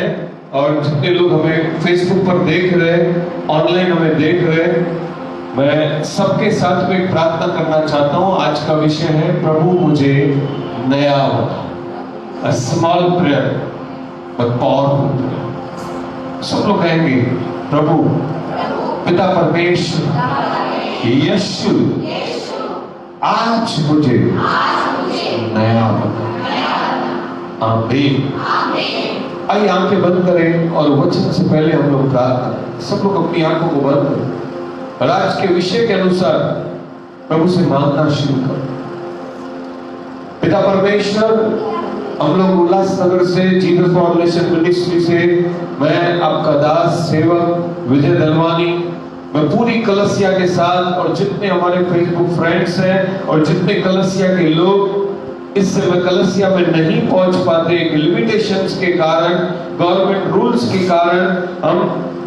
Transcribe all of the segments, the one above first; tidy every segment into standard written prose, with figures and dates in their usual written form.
हैं और जितने लोग हमें फेसबुक पर देख रहे हैं, ऑनलाइन हमें देख रहे हैं, मैं सबके साथ में एक प्रार्थना करना चाहता हूं। आज का विषय है प्रभु मुझे नया बना। A small prayer but powerful prayer। सब लोग कहेंगे प्रभु पिता परमेश्वर यीशु आज मुझे नया बना। आमीन। आइए आंखें बंद करें और वचन से पहले हम लोग प्रार्थना करें। सब लोग अपनी आंखों को बंद करें और आज के विषय के अनुसार प्रभु से मांगना शुरू करें। पिता परमेश्वर, हम लोग उल्लासनगर से जीसस फाउंडेशन मिनिस्ट्री से मैं आपका दास सेवक विजय दलवानी, मैं पूरी कलसिया के साथ और जितने हमारे फेसबुक फ्रेंड्स हैं और जितने कलसिया के लोग इस समय कलसिया में नहीं पहुंच पाते लिमिटेशंस के कारण, गवर्नमेंट रूल्स के कारण,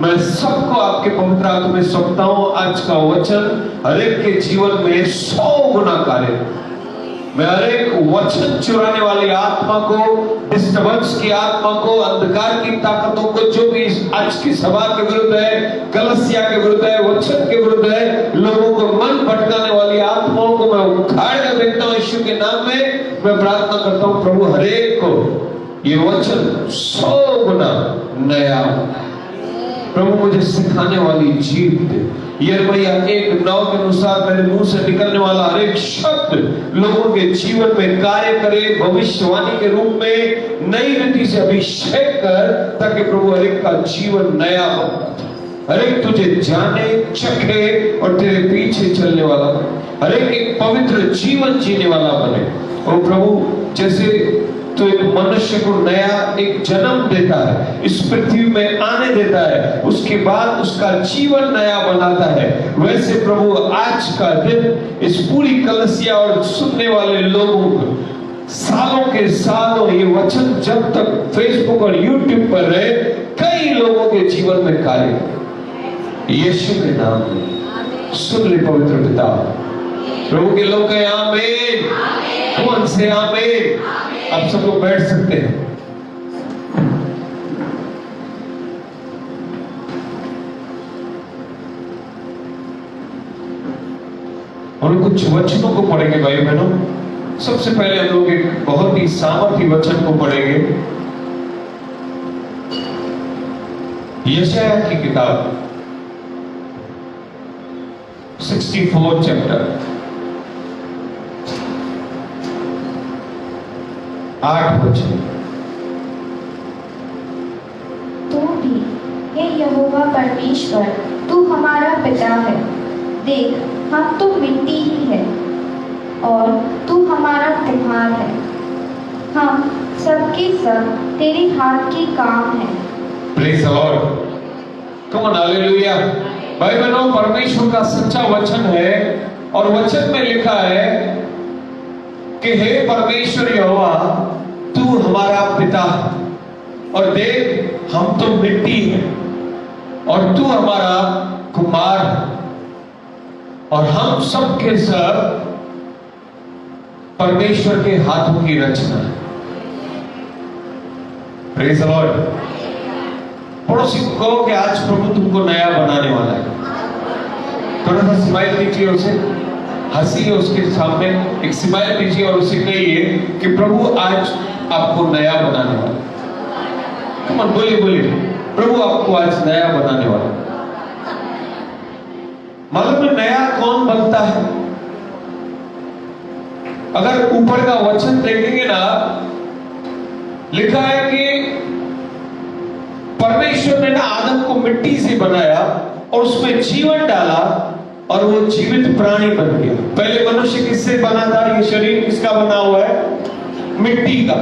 मैं सबको आपके पवित्र हाथ में सौंपता हूं। आज का वचन हर एक के जीवन में 100 गुना कार्य। मैं हर एक वचन चुराने वाली आत्मा को, डिस्टर्बेंस की आत्मा को, अंधकार की ताकतों को, जो भी आज की सभा के विरुद्ध है, कलसिया के विरुद्ध है, वचन के विरुद्ध है, लोगों को मन भटकाने वाली आत्माओं को मैं उखाड़ कर देखता हूं। यीशु के नाम में मैं प्रार्थना करता हूं प्रभु हर एक को ये वचन 100 गुना नया। प्रभु मुझे सिखाने वाली जीभ दे। यिर्मयाह 1:9 के अनुसार मेरे मुंह से निकलने वाला हर एक शब्द लोगों के जीवन में कार्य करे, भविष्यवाणी के रूप में नई रीति से अभिषेक कर, ताकि प्रभु हर एक का जीवन नया हो, हर एक तुझे जाने, चखे और तेरे पीछे चलने वाला बने, हर एक पवित्र जीवन जीने वाला बने। और प्रभु जैसे तो एक मनुष्य को नया एक जन्म देता है, इस पृथ्वी में आने देता है, उसके बाद उसका जीवन नया बनाता है, वैसे प्रभु आज का दिन इस पूरी कलसिया और सुनने वाले लोगों को सालों के सालों ये वचन जब तक फेसबुक और यूट्यूब पर रहे, कई लोगों के जीवन में कार्य करे। यीशु के नाम में सुन ले पवित्र पिता। प्रभु के लोग कहें आमीन। कौन से आमीन? आप सब लोग बैठ सकते हैं। हम लोग कुछ वचनों को पढ़ेंगे भाई बहनों। सबसे पहले हम लोग एक बहुत ही सामर्थी वचन को पढ़ेंगे, यशायाह की किताब 64 चैप्टर 8 वचन। तू भी हे यहोवा परमेश्वर, तू हमारा पिता है। देख, हम तो मिट्टी ही है और तू हमारा कुम्हार है। हम सबके सब तेरे हाथ के काम है। Praise the Lord. Come on, hallelujah. भाई बहनों, परमेश्वर का सच्चा वचन है और वचन में लिखा है कि हे परमेश्वर यहोवा, तू हमारा पिता है और देख हम तो मिट्टी हैं और तू हमारा कुम्हार है और हम सब के सब परमेश्वर के हाथों की रचना है। Praise the Lord. पड़ोसी को कहो कि आज प्रभु तुमको नया बनाने वाला है। थोड़ा सा स्माइल दीजिए उसे, हंसी उसके सामने, एक स्माइल दीजिए और उसे कहिए कि प्रभु आज आपको नया बनाने वाला। कम ऑन, बोलिए बोलिए, प्रभु आपको आज नया बनाने वाला। मालूम है नया कौन बनता है? अगर ऊपर का वचन देखेंगे ना, लिखा है कि परमेश्वर ने ना आदम को मिट्टी से बनाया और उसमें जीवन डाला और वो जीवित प्राणी बन गया। पहले मनुष्य किससे बना था? ये शरीर किसका बना हुआ है? मिट्टी का।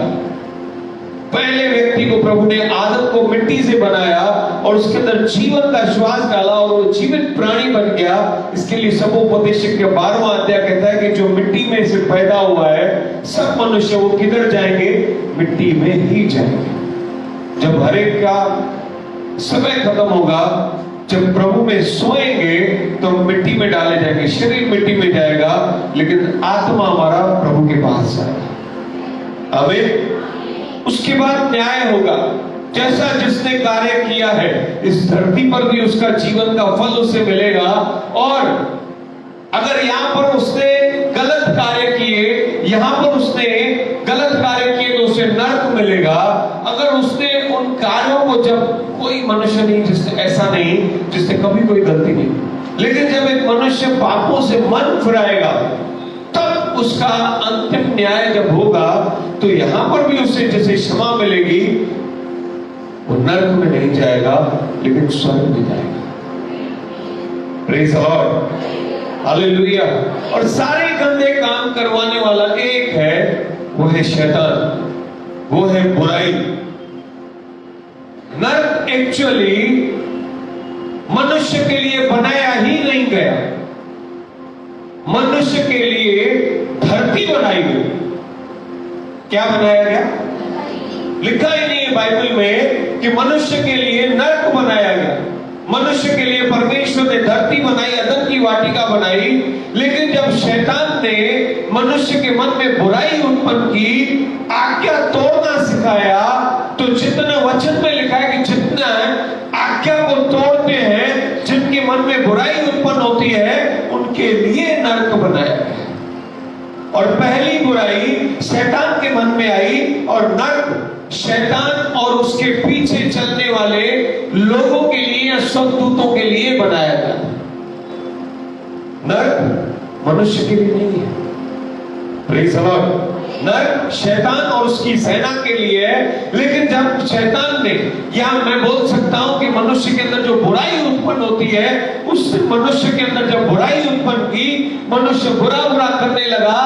पहले व्यक्ति को प्रभु ने आदम को मिट्टी से बनाया और उसके अंदर जीवन का श्वास डाला और वो जीवित प्राणी बन गया। इसके लिए सबोपदेशक के 12वां अध्याय कहता है कि जो मिट्टी में से पैदा हुआ है सब मनुष्य वो किधर जाएंगे? मिट्टी में ही जाएंगे। जब हर एक का समय खत्म होगा, जब प्रभु में सोएंगे तो मिट्टी में डाले जाएंगे, शरीर मिट्टी में जाएगा, लेकिन आत्मा हमारा प्रभु के पास जाएगा। आमीन। उसके बाद न्याय होगा। जैसा जिसने कार्य किया है इस धरती पर भी उसका जीवन का फल उसे मिलेगा। और अगर यहाँ पर उसने गलत कार्य किए, यहाँ पर उसने गलत कार्य किए तो उसे नरक मिलेगा। अगर उसने उन कार्यों को, जब कोई मनुष्य नहीं जिसने, ऐसा नहीं जिसने कभी कोई गलती नहीं, लेकिन जब एक मनुष्य पापों से मन फिराएगा तब उसका अंतिम न्याय जब होगा तो यहां पर भी उसे जैसे क्षमा मिलेगी, वो नरक में नहीं जाएगा लेकिन स्वर्ग में जाएगा। Praise the Lord, hallelujah. और सारे गंदे काम करवाने वाला एक है, वो है शैतान, वो है बुराई। नरक एक्चुअली मनुष्य के लिए बनाया ही नहीं गया, मनुष्य के लिए धरती बनाई गई। क्या बनाया गया? लिखा ही नहीं है बाइबल में कि मनुष्य के लिए नरक बनाया गया। मनुष्य के लिए परमेश्वर ने धरती बनाई, अदन की वाटिका बनाई। लेकिन जब शैतान ने मनुष्य के मन में बुराई उत्पन्न की, आज्ञा तोड़ना सिखाया, तो जितने वचन में लिखा है कि जितना आज्ञा को तोड़ते हैं, जिनके मन में बुराई उत्पन्न होती है, उनके लिए नरक बनाया गया। और पहली बुराई शैतान के मन में आई और नरक शैतान और उसके पीछे चलने वाले लोगों के लिए या स्वर्गदूतों के लिए बनाया गया। नरक मनुष्य के लिए नहीं है। Praise the Lord. नरक शैतान और उसकी सेना के लिए है। लेकिन जब शैतान ने, या मैं बोल सकता हूं कि मनुष्य के अंदर जो बुराई उत्पन्न होती है, उस मनुष्य के अंदर जब बुराई उत्पन्न की, मनुष्य बुरा करने लगा,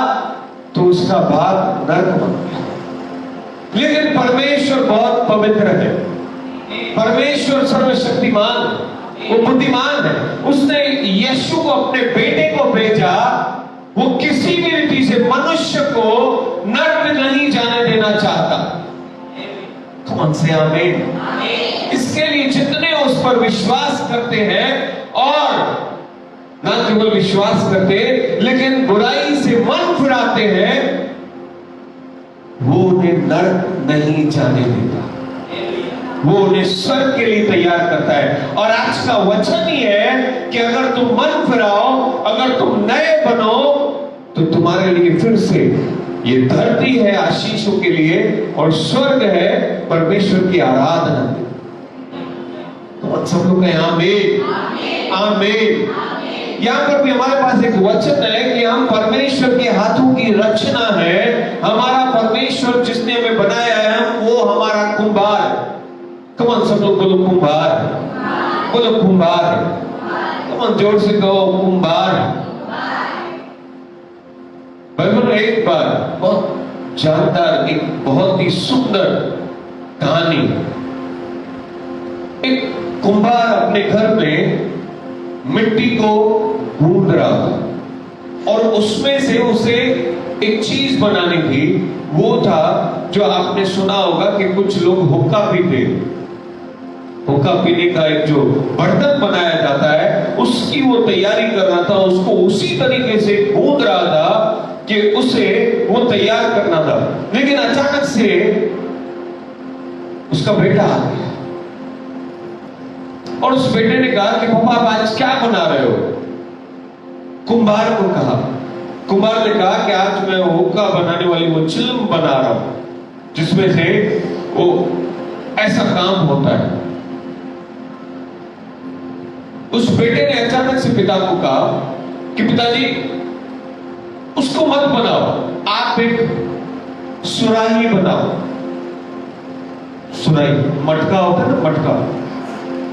तो उसका भाग नरक बन गया। लेकिन परमेश्वर बहुत पवित्र है, परमेश्वर सर्वशक्तिमान, वो बुद्धिमान है। उसने यीशु को, अपने बेटे को भेजा। वो किसी भी रीति से मनुष्य को नरक नहीं जाने देना चाहता। कौन से आमीन। इसके लिए जितने उस पर विश्वास करते हैं, और न केवल विश्वास करते लेकिन बुराई से मन फिराते हैं, वो उन्हें नरक नहीं जाने देता, वो उन्हें स्वर्ग के लिए तैयार करता है। और आज का वचन ही है कि अगर तुम मन फिराओ, अगर तुम नए बनो, तो तुम्हारे लिए फिर से ये धरती है आशीषों के लिए, और स्वर्ग है परमेश्वर की आराधना। तो सब लोग कहें आमीन, आमीन। यहाँ पर भी हमारे पास एक वचन है कि हम परमेश्वर के हाथों की रचना है। हमारा परमेश्वर जिसने हमें बनाया है, वो हमारा कुंभार है। कमन सब लोग बोलो कुंभार, बोलो कुंभार। कमन जोर से कहो कुंभार। बाइबल में एक बार बहुत जानदार, एक बहुत ही सुंदर कहानी। एक कुंभार अपने घर में मिट्टी को ढूंढ रहा था और उसमें से उसे एक चीज बनानी थी। वो था जो आपने सुना होगा कि कुछ लोग हुक्का पीते, हुक्का पीने का एक जो बर्तन बनाया जाता है, उसकी वो तैयारी कर रहा था। उसको उसी तरीके से गूंद रहा था कि उसे वो तैयार करना था। लेकिन अचानक से उसका बेटा आ गया और उस बेटे ने कहा कि पापा आप आज क्या बना रहे हो? कुंभार को कहा। कुंभार ने कहा कि आज मैं हुक्का बनाने वाली वो चिल्म बना रहा हूं, जिसमें से वो ऐसा काम होता है। उस बेटे ने अचानक से पिता को कहा कि पिताजी उसको मत बनाओ, आप एक सुराही बनाओ। सुराही मटका होता है ना, मटका।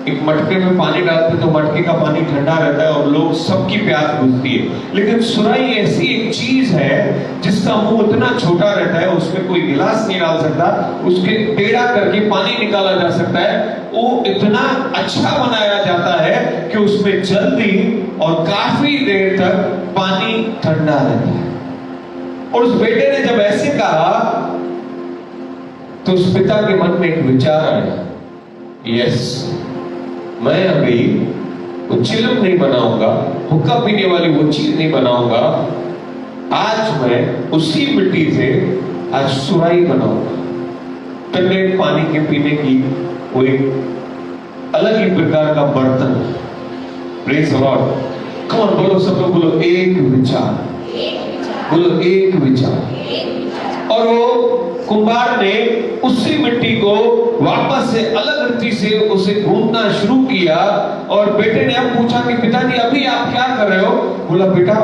एक मटके में पानी डालते तो मटके का पानी ठंडा रहता है और लोग सबकी प्यास बुझती है। लेकिन सुराही ऐसी एक चीज है जिसका मुंह इतना छोटा रहता है, उसमें कोई गिलास नहीं डाल सकता, उसके टेढ़ा करके पानी निकाला जा सकता है। वो इतना अच्छा बनाया जाता है कि उसमें जल्दी और काफी देर तक पानी ठंडा रहता है। और उस बेटे ने जब ऐसे कहा तो उस पिता के मन में एक विचार आया, यस, मैं अभी वो चिलम नहीं बनाऊंगा, हुक्का पीने वाली वो चीज नहीं बनाऊंगा। आज मैं उसी मिट्टी से आज सुराही बनाऊंगा, ठंडे पानी के पीने की वो एक अलग ही प्रकार का बर्तन है। Praise the Lord. Come on, बोलो सब लोग, बोलो एक विचार, बोलो एक विचार। और वो कुम्हार ने उसी मिट्टी को वापस से अलग रीति से उसे गूंथना शुरू किया। और बेटे ने अब पूछा कि पिताजी अभी आप क्या कर रहे हो? बोला बेटा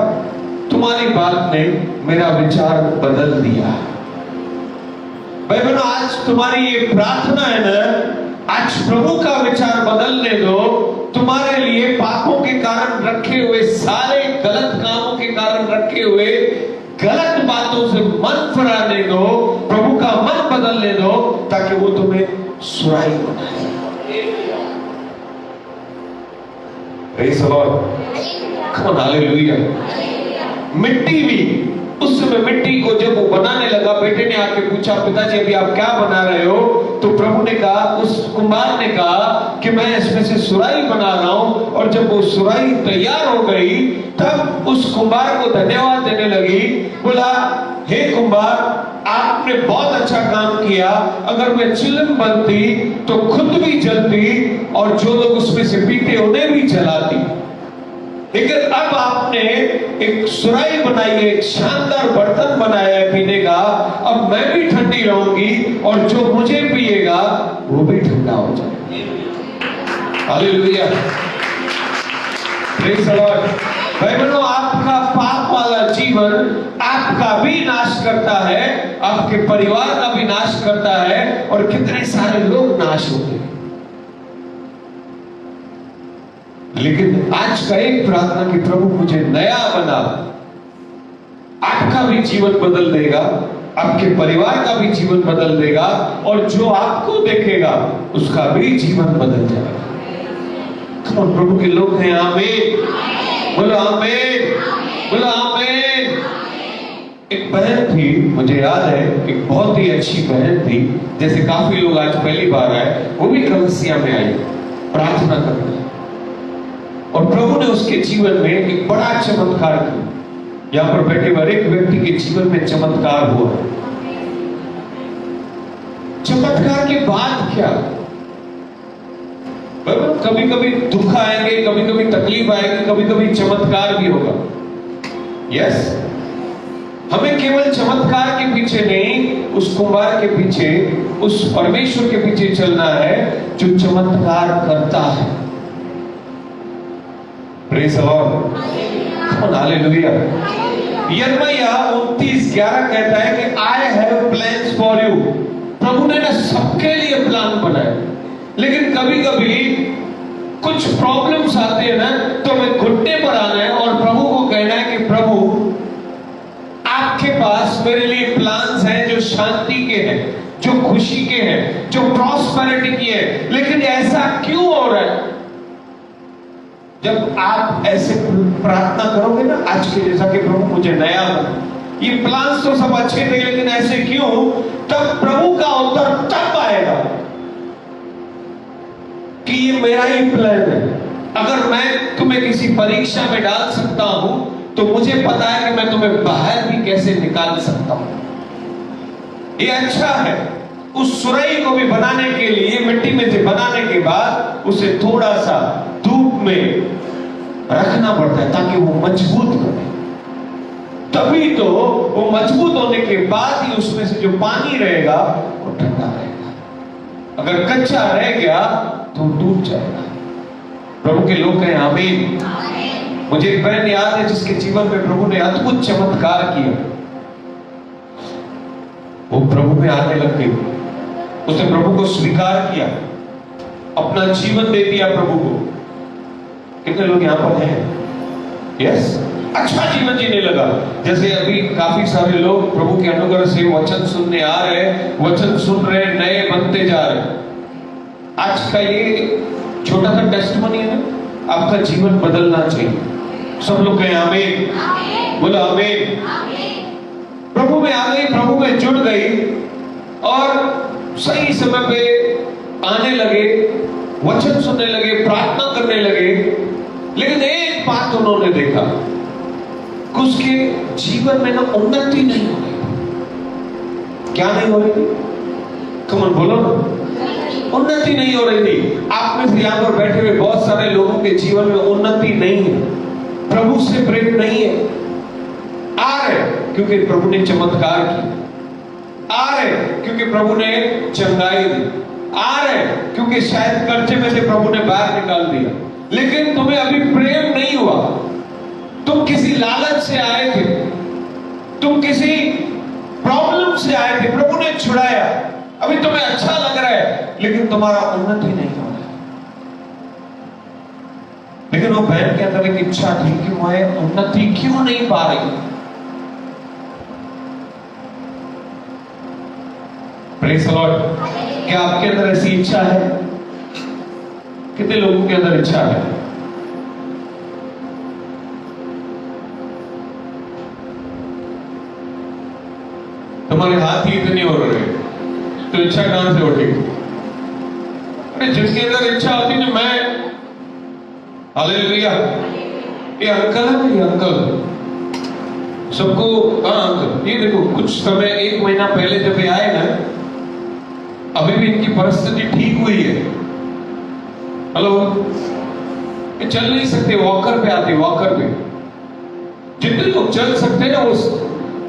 तुम्हारी बात ने मेरा विचार बदल दिया। भाई बहनों, आज तुम्हारी ये प्रार्थना है ना, आज प्रभु का विचार बदलने दो। तुम्हारे लिए पापों के कारण रखे हुए, सारे गलत कामों के कारण रखे हुए गलत बातों से मन फिराने दो, प्रभु का मन बदलने दो, ताकि वो तुम्हें सुराई बनाए। Praise the Lord. Come on, hallelujah. मिट्टी भी उस समय, मिट्टी को जब वो बनाने लगा, बेटे ने आके पूछा पिताजी अभी आप क्या बना रहे हो? तो प्रभु ने कहा, उस कुम्हार ने कहा कि मैं इसमें से सुराही बना रहा हूं। और जब वो सुराही तैयार हो गई, तब उस कुम्हार को धन्यवाद देने लगी। बोला हे कुम्हार, आपने बहुत अच्छा काम किया। अगर मैं चिलम बनती तो खुद भी जलती और जो लोग उसमें से पीते उन्हें भी जलाती, लेकिन अब आपने एक सुराही बनाई है, एक शानदार बर्तन बनाया है पीने का। अब मैं भी ठंडी रहूंगी और जो मुझे पिएगा वो भी ठंडा हो जाएगा। Hallelujah, praise the Lord. भाई बहनों, आपका पाप वाला जीवन आपका भी नाश करता है, आपके परिवार का भी नाश करता है, और कितने सारे लोग नाश होते हैं। लेकिन आज का एक प्रार्थना कि प्रभु मुझे नया बना, आपका भी जीवन बदल देगा, आपके परिवार का भी जीवन बदल देगा, और जो आपको देखेगा उसका भी जीवन बदल जाएगा। कम ऑन, प्रभु के लोग हैं, आमीन बोलो, आमीन बोलो, आमीन। एक बहन थी, मुझे याद है, एक बहुत ही अच्छी बहन थी। जैसे काफी लोग आज पहली बार आए, वो भी कलीसिया में आई प्रार्थना करने, और प्रभु ने उसके जीवन में एक बड़ा चमत्कार किया। यहां पर बैठे हर एक व्यक्ति के जीवन में चमत्कार हुआ। चमत्कार के बाद क्या? कभी कभी दुख आएंगे, कभी कभी तकलीफ आएगी, कभी कभी चमत्कार भी होगा। यस, हमें केवल चमत्कार के पीछे नहीं, उस कुम्हार के पीछे, उस परमेश्वर के पीछे चलना है जो चमत्कार करता है। Praise the Lord, hallelujah. यिर्मयाह 29:11 कहता है कि I have plans for you. प्रभु ने ना सबके लिए प्लान बनाए, लेकिन कभी कभी कुछ प्रॉब्लम्स आते हैं ना, तो हमें घुटने पर आना है और प्रभु को कहना है कि प्रभु आपके पास मेरे लिए प्लान्स हैं जो शांति के हैं, जो खुशी के हैं, जो प्रॉस्पेरिटी की है, लेकिन ऐसा क्यों हो रहा है? जब आप ऐसे प्रार्थना करोगे ना आज के जैसा कि प्रभु मुझे नया बना, ये प्लान्स तो सब अच्छे थे लेकिन ऐसे क्यों, तब प्रभु का उत्तर तब आएगा कि ये मेरा ही प्लान है। अगर मैं तुम्हें किसी परीक्षा में डाल सकता हूं तो मुझे पता है कि मैं तुम्हें बाहर भी कैसे निकाल सकता हूं। ये अच्छा है। उस सुराही को भी बनाने के लिए, मिट्टी में से बनाने के बाद उसे थोड़ा सा धूप में रखना पड़ता है ताकि वो मजबूत बने। तभी तो वो मजबूत होने के बाद ही उसमें से जो पानी रहेगा वो ठंडा रहेगा। अगर कच्चा रह गया तो टूट जाएगा। प्रभु के लोग कहें आमीन। मुझे एक बहन याद है जिसके जीवन में प्रभु ने अद्भुत चमत्कार किया। वो प्रभु में आने लग गई, उसने प्रभु को स्वीकार किया, अपना जीवन दे दिया प्रभु को। कितने लोग यहाँ पर हैं? यस, अच्छा जीवन जीने लगा। जैसे अभी काफी सारे लोग प्रभु के अनुग्रह से वचन सुनने आ रहे हैं, वचन सुन रहे हैं, नए बनते जा रहे हैं। आज का ये छोटा सा टेस्टिमनी है ना, आपका जीवन बदलना चाहिए। सब लोग कहें आमीन, बोलो आमीन। प्रभु में आ गई, प्रभु में जुड़ गई और सही समय पे आने लगे, वचन सुनने लगे, प्रार्थना करने लगे। लेकिन एक बात उन्होंने देखा कि उसके जीवन में ना उन्नति नहीं हो रही। क्या नहीं हो रही? कम ऑन बोलो ना। उन्नति नहीं हो रही थी। आप में से यहाँ पर बैठे हुए बहुत सारे लोगों के जीवन में उन्नति नहीं है, प्रभु से प्रेम नहीं है। आ रहे क्योंकि प्रभु ने चमत्कार किया, आ रहे क्योंकि प्रभु ने चंगाई दी, आ रहे क्योंकि शायद कर्जे में से प्रभु ने बाहर निकाल दिया, लेकिन तुम्हें अभी प्रेम नहीं हुआ। तुम किसी लालच से आए थे, तुम किसी प्रॉब्लम से आए थे, प्रभु ने छुड़ाया, अभी तुम्हें अच्छा लग रहा है, लेकिन तुम्हारा उन्नति नहीं हो रहा। लेकिन वो बहन के अंदर एक इच्छा थी कि मैं उन्नति क्यों नहीं पा रही। Praise the Lord. क्या आपके अंदर ऐसी इच्छा है? कितने लोगों के अंदर इच्छा है? तुम्हारे हाथ ही इतने हो रहे तो इच्छा कहां से उठेगी? जिसके अंदर इच्छा होती है, मैं हालेलुया, ये अंकल है, ये अंकल सबको, हाँ अंकल, ये देखो कुछ समय 1 महीना पहले जब ये आए ना, अभी भी इनकी परिस्थिति ठीक हुई है। हेलो, ये चल नहीं सकते, वॉकर पे आते, वॉकर पे। जितने लोग चल सकते हैं ना वो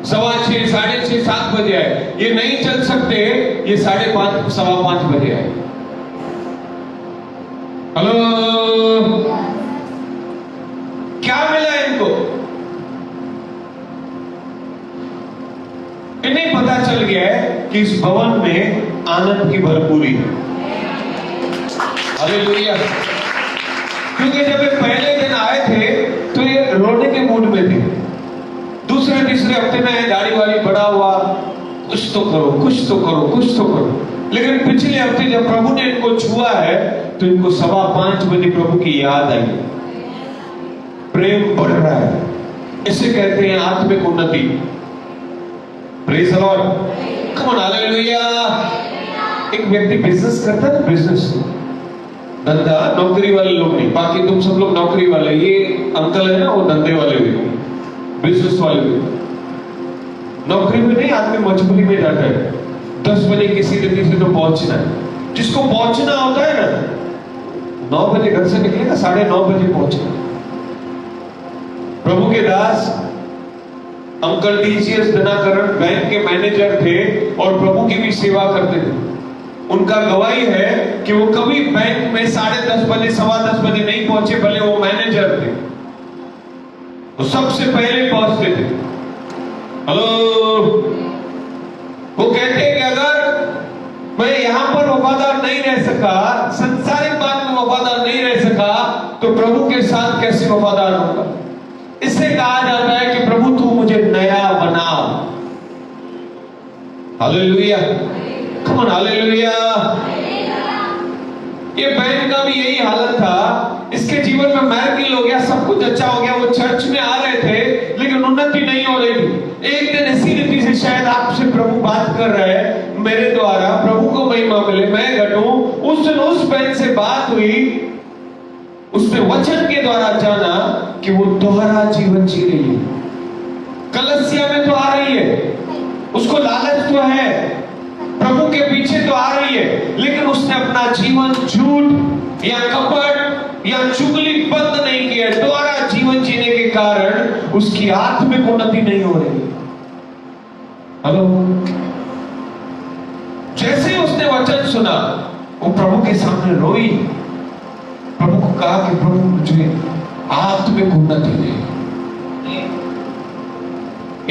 6:15, 6:30, 7 बजे आए। ये नहीं चल सकते, ये 5:30, 5:15 बजे आए। हेलो, क्या मिला इनको? इन्हें पता चल गया है कि इस भवन में आनंद की भरपूरी है। हालेलुया। क्योंकि जब ये पहले दिन आए थे तो ये रोने के मूड में थे। दूसरे तीसरे हफ्ते में दाढ़ी वाली बड़ा हुआ, कुछ तो करो, कुछ तो करो, कुछ तो करो। लेकिन पिछले हफ्ते जब प्रभु ने इनको छुआ है तो इनको 5:15 बजे प्रभु की याद आई, प्रेम बढ़ रहा है। इसे कहते हैं आत्मिक उन्नति। Praise the Lord. Come on, hallelujah. एक व्यक्ति बिजनेस करता है, बिजनेस धंधा, नौकरी वाले लोग नहीं, बाकी तुम सब लोग नौकरी वाले, ये अंकल है ना वो धंधे वाले भी, बिजनेस वाले भी। नौकरी में नहीं, आदमी मजबूरी में जाता है। 10 बजे किसी रीति से तो पहुंचना है, जिसको पहुंचना होता है ना, 9 बजे घर से निकलेगा, 9:30 बजे पहुंचना। प्रभु के दास अंकल टीसीएस दिनाकरण बैंक के मैनेजर थे और प्रभु की भी सेवा करते थे। उनका गवाही है कि वो कभी बैंक में 10:30 बजे, 10:15 बजे नहीं पहुंचे, भले वो मैनेजर थे, वो सबसे पहले पहुंचते थे। हेलो, वो कहते हैं कि अगर मैं यहां पर वफादार नहीं रह सका, संसारिक बात में वफादार नहीं रह सका, तो प्रभु के साथ कैसे वफादार होगा। इससे कहा जाता है कि प्रभु तू मुझे नया बना। Hallelujah, come on, hallelujah. ये बहन का भी यही हालत था। इसके जीवन में मैरिज हो गया, सब कुछ अच्छा हो गया, वो चर्च में आ रहे थे लेकिन उन्नति नहीं हो रही थी। एक दिन इसी रीति से शायद आपसे प्रभु बात कर रहे हैं, मेरे द्वारा प्रभु को महिमा मिले, मैं घटूं। उस दिन उस बहन से बात हुई, उसने वचन के द्वारा जाना कि वो दोहरा जीवन जी रही है। कलसिया में तो आ रही है, उसको लालच तो है, प्रभु के पीछे तो आ रही है, लेकिन उसने अपना जीवन झूठ या कपट या चुगली बंद नहीं किया। दोहरा जीवन जीने के कारण उसकी आत्मिक उन्नति नहीं हो रही। हेलो, जैसे उसने वचन सुना, वो प्रभु के सामने रोई, प्रभु को कहा कि प्रभु मुझे आत्मिक उन्नति दे।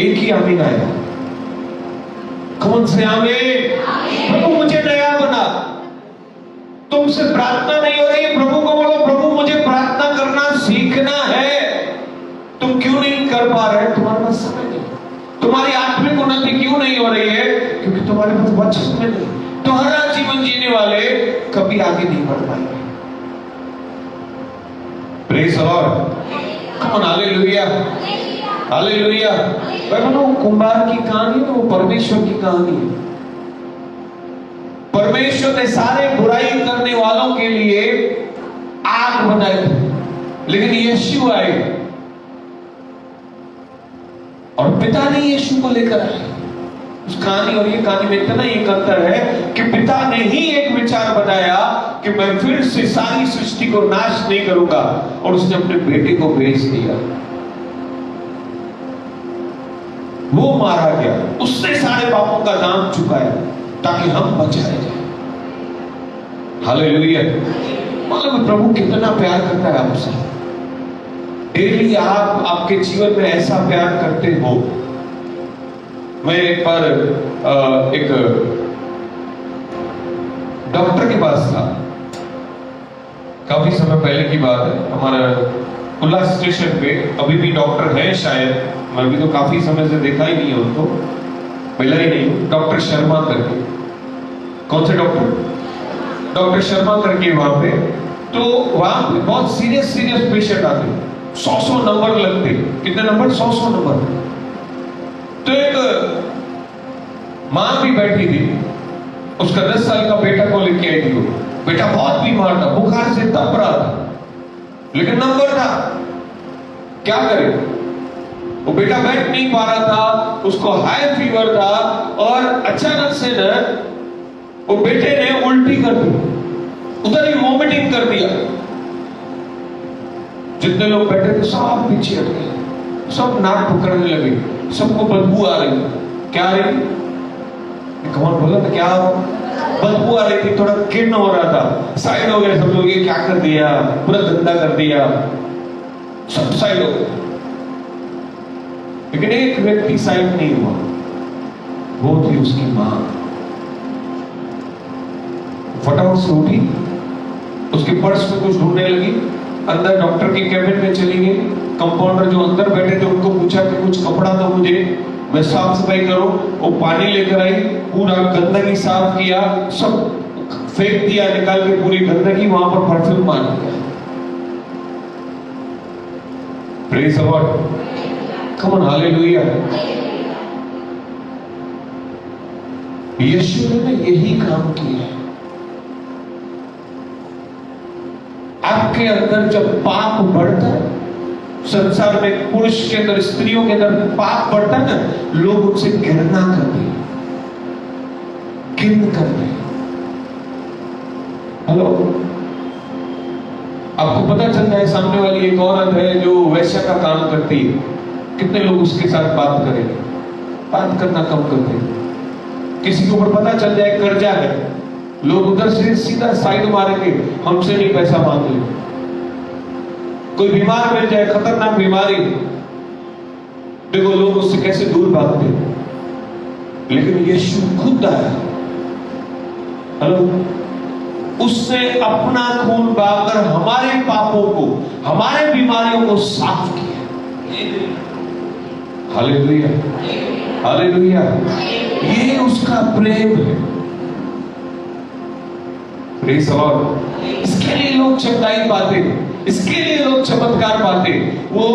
एक ही आमीन आया। कौन से आमीन? प्रभु मुझे नया बना। तुमसे प्रार्थना नहीं हो रही है, प्रभु को बोलो प्रभु मुझे प्रार्थना करना सीखना है। तुम क्यों नहीं कर पा रहे? तुम्हारे पास समय नहीं। तुम्हारी आत्मिक उन्नति क्यों नहीं हो रही है? क्योंकि तुम्हारे पास वचन में नहीं। तुम्हारा जीवन जीने वाले कभी आगे नहीं बढ़ पाएंगे। Praise the Lord, come on, hallelujah, hallelujah. वो कुंभार की कहानी है, वो परमेश्वर की कहानी है। परमेश्वर ने सारे बुराई करने वालों के लिए आग बनाई थी, लेकिन यीशु आए और पिता ने यीशु को लेकर आए। उस कहानी और ये कहानी में इतना एक अंतर है कि पिता ने ही एक विचार बनाया कि मैं फिर से सारी सृष्टि को नाश नहीं करूंगा, और उसने अपने बेटे को भेज दिया। वो मारा गया, उसने सारे पापों का दाम चुकाया ताकि हम बचाए जाए। हालेलुया। मतलब प्रभु कितना प्यार करता है आपसे। डेली आप आपके जीवन में ऐसा प्यार करते हो। मैं एक बार एक डॉक्टर के पास था, काफी समय पहले की बात है। हमारा उल्लास स्टेशन पे अभी भी डॉक्टर है शायद, मैं भी तो काफी समय से देखा ही नहीं है उनको, मिला ही नहीं। डॉक्टर शर्मा करके, कौन से डॉक्टर? डॉक्टर शर्मा करके वहां पे। तो वहां पे बहुत सीरियस पेशेंट आते, 100 नंबर लगते। कितने नंबर? 100 नंबर। तो एक मां भी बैठी थी, उसका 10 साल का बेटा को लेके आई थी। वो बेटा बहुत बीमार था, बुखार से तप रहा था, लेकिन नंबर था, क्या करे? वो बेटा बैठ नहीं पा रहा था, उसको हाई फीवर था, और अचानक से न वो बेटे ने उल्टी कर दी, उधर ही वॉमिटिंग कर दिया। जितने लोग बैठे थे सब पीछे हट गए, सब नाक पकड़ने लगे, सबको बदबू आ रही। क्या आ रही? कौन बोला था? क्या बदबू आ रही थी, थोड़ा किन हो रहा था। साइड हो गए सब लोग, ये क्या कर दिया, पूरा गंदा कर दिया, सब साइड हो गए। लेकिन एक व्यक्ति साइड नहीं हुआ, वो थी उसकी मां। फटाफट से उठी, उसके पर्स में कुछ ढूंढने लगी, अंदर डॉक्टर के कैबिन में चली गई। कंपाउंडर जो अंदर बैठे थे उनको पूछा कि कुछ कपड़ा दो मुझे, मैं साफ सफाई करूं। वो पानी लेकर आई, पूरा गंदगी साफ किया, सब फेंक दिया, निकाल के पूरी गंदगी वहां पर परफ्यूम मार दिया। Praise the Lord, come on, hallelujah. यीशु ने यही काम किया है। आपके अंदर जब पाप बढ़ता है, संसार में पुरुष के अंदर, स्त्रियों के अंदर पाप बढ़ता है ना, लोग उनसे घृणा करते हैं, घृणा करते हैं। हेलो, आपको पता चल जाए सामने वाली एक औरत है जो वैश्या का काम करती है, कितने लोग उसके साथ बात करेंगे? बात करना कम कर दें। किसी के ऊपर पता चल जाए कर्जा है, लोग उधर से सीधा साइड मारेंगे, हमसे नहीं पैसा मांग ले। कोई बीमार मिल जाए, खतरनाक बीमारी, देखो लोग उससे कैसे दूर भागते। लेकिन यीशु खुद आया, हेलो, उसने अपना खून बहाकर हमारे पापों को, हमारे बीमारियों को साफ किया। Hallelujah, hallelujah. ये उसका प्रेम है। Praise the Lord. इसके लिए लोग चंगाई पाते, इसके लिए लोग चमत्कार पाते। वो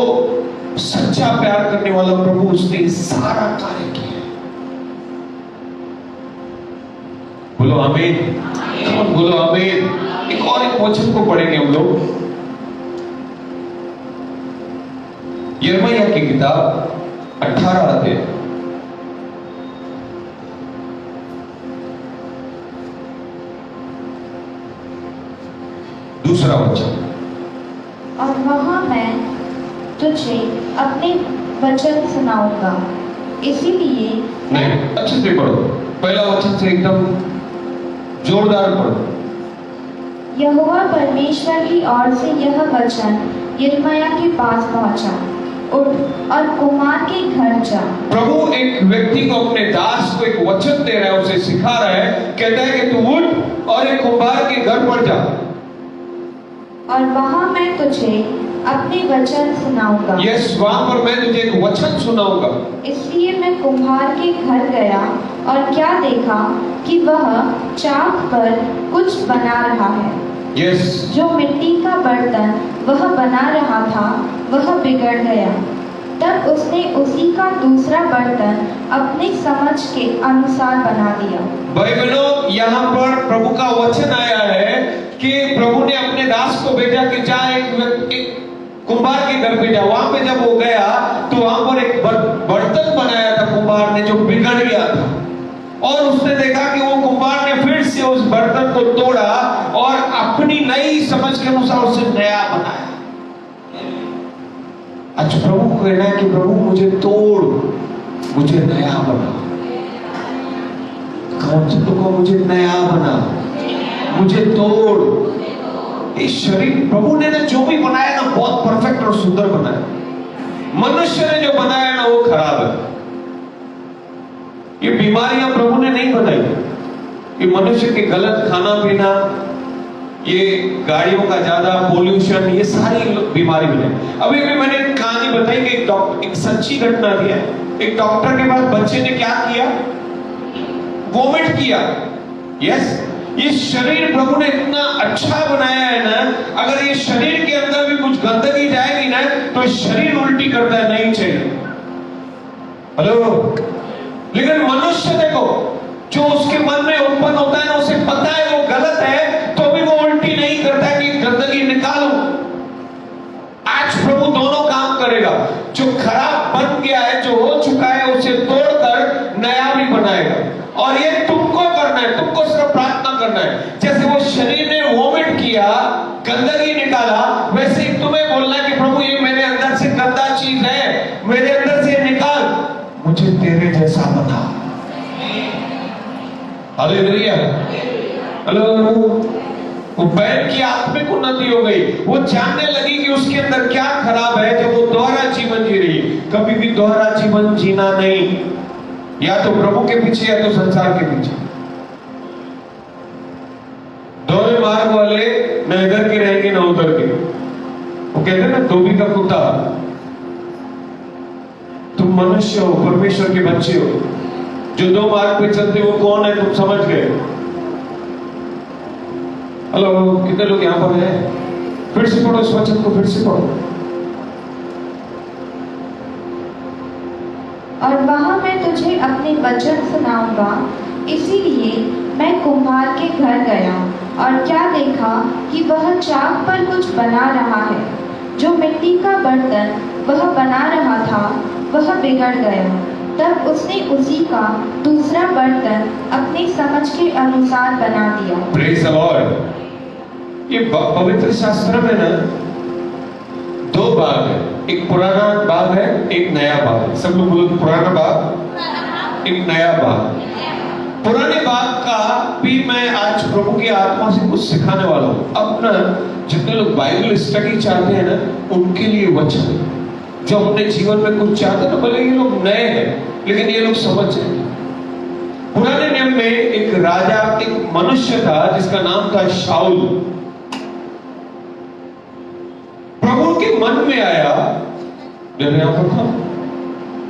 सच्चा प्यार करने वाला प्रभु, उसने सारा कार्य किया। बोलो आमीन, बोलो आमीन। एक और एक वचन को पढ़ेंगे हम लोग, यिर्मयाह की किताब 18 अध्याय, दूसरा वचन। और वहां मैं तुझे अपने वचन सुनाऊंगा, इसीलिए नहीं, अच्छे से पढ़ो, पहला वचन से एकदम जोरदार पढ़ो। यहोवा परमेश्वर की ओर से यह वचन यिर्मयाह के पास पहुंचा, उठ और कुमार के घर जा। प्रभु एक व्यक्ति को, अपने दास को एक वचन दे रहा है, उसे सिखा रहा है, कहता है कि तू उठ और एक कुम्हार के घर पर जा, और वहां मैं तुझे अपने वचन सुनाऊंगा। यस, वहां पर मैं तुझे एक वचन सुनाऊंगा। इसलिए मैं कुम्हार के घर गया और क्या देखा कि वह चाक पर कुछ बना रहा है। यस, जो मिट्टी का बर्तन वह बना रहा था वह बिगड़ गया। तब उसने उसी का दूसरा बर्तन अपनी समझ के अनुसार बना दिया। भाई बहनों, यहाँ पर प्रभु का वचन आया है कि प्रभु ने अपने दास को भेजा कि जा एक कुम्हार के घर पे जा। वहां पे जब वो गया तो वहां पर एक बर्तन बनाया था कुम्हार ने, जो बिगड़ गया था, और उसने देखा कि वो कुम्हार ने फिर से उस बर्तन को नई समझ के अनुसार उसे नया बनाया। आज प्रभु को कहना है कि प्रभु मुझे तोड़, मुझे नया बना। कौन से लोगों को मुझे नया बना, मुझे तोड़। इस शरीर प्रभु ने ना जो भी बनाया ना बहुत परफेक्ट और सुंदर बनाया। मनुष्य ने जो बनाया ना वो खराब है। ये बीमारियां प्रभु ने नहीं बनाई, ये मनुष्य के गलत खाना पीना, ये गाड़ियों का ज्यादा पोल्यूशन, ये सारी बीमारी बनाई। अभी भी मैंने एक कहानी बताई कि एक सच्ची घटना थी। एक डॉक्टर के पास बच्चे ने क्या किया, वोमिट किया। यस, ये शरीर प्रभु ने इतना अच्छा बनाया है ना, अगर ये शरीर के अंदर भी कुछ गंदगी जाएगी ना तो शरीर उल्टी करता है, नहीं चाहिए। हेलो, लेकिन मनुष्य देखो, जो उसके मन में उत्पन्न होता है ना, उसे पता है वो गलत है, तो भी वो उल्टी नहीं करता है कि गंदगी निकालो। आज प्रभु दोनों काम करेगा। जो खराब बन गया है, जो हो चुका है, उसे तोड़कर नया भी बनाएगा। और ये तुमको करना है, तुमको सिर्फ प्रार्थना करना है। जैसे वो शरीर ने वोमिट किया, गंदगी निकाला, वैसे ही तुम्हें बोलना है कि प्रभु ये मेरे अंदर से गंदा चीज है, मेरे अंदर से निकाल, मुझे तेरे जैसा बना। हालेलुया। हेलो, वो बैल की आत्मिक उन्नति हो गई। वो जानने लगी कि उसके अंदर क्या खराब है, जब वो दोहरा जीवन जी रही। कभी भी दोहरा जीवन जीना नहीं, या तो प्रभु के पीछे या तो संसार के पीछे। दोहरे मार्ग वाले न इधर के रहेंगे न उधर के। वो कहते हैं ना, धोबी का कुत्ता। तुम मनुष्य हो, परमेश्वर के बच्चे हो, जो दो मार्ग पे चलते वो कौन है तुम समझ गए। हेलो, कितने लोग यहां पर हैं? फिर से पढ़ो इस वचन को, फिर से पढ़ो। और वहां मैं तुझे अपने वचन सुनाऊंगा। इसीलिए मैं कुम्हार के घर गया और क्या देखा कि वह चाक पर कुछ बना रहा है। जो मिट्टी का बर्तन वह बना रहा था वह बिगड़ गया। तब उसने उसी का दूसरा बर्तन अपनी समझ के अनुसार बना दिया। Praise the Lord. ये पवित्र शास्त्र में ना दो भाग है, एक पुराना भाग है, एक नया भाग है। सब लोग बोलो पुराना भाग, एक नया भाग। पुराने भाग का भी मैं आज प्रभु की आत्मा से कुछ सिखाने वाला हूँ। अब ना जितने लोग बाइबल स्टडी चाहते हैं ना, उनके लिए वचन, जो अपने जीवन में कुछ चाहते हैं ना, भले ये लोग नए हैं लेकिन ये लोग समझ जाएंगे। पुराने नियम में एक राजा, एक मनुष्य था जिसका नाम था शाऊल। प्रभु के मन में आया, जब यहां पर था,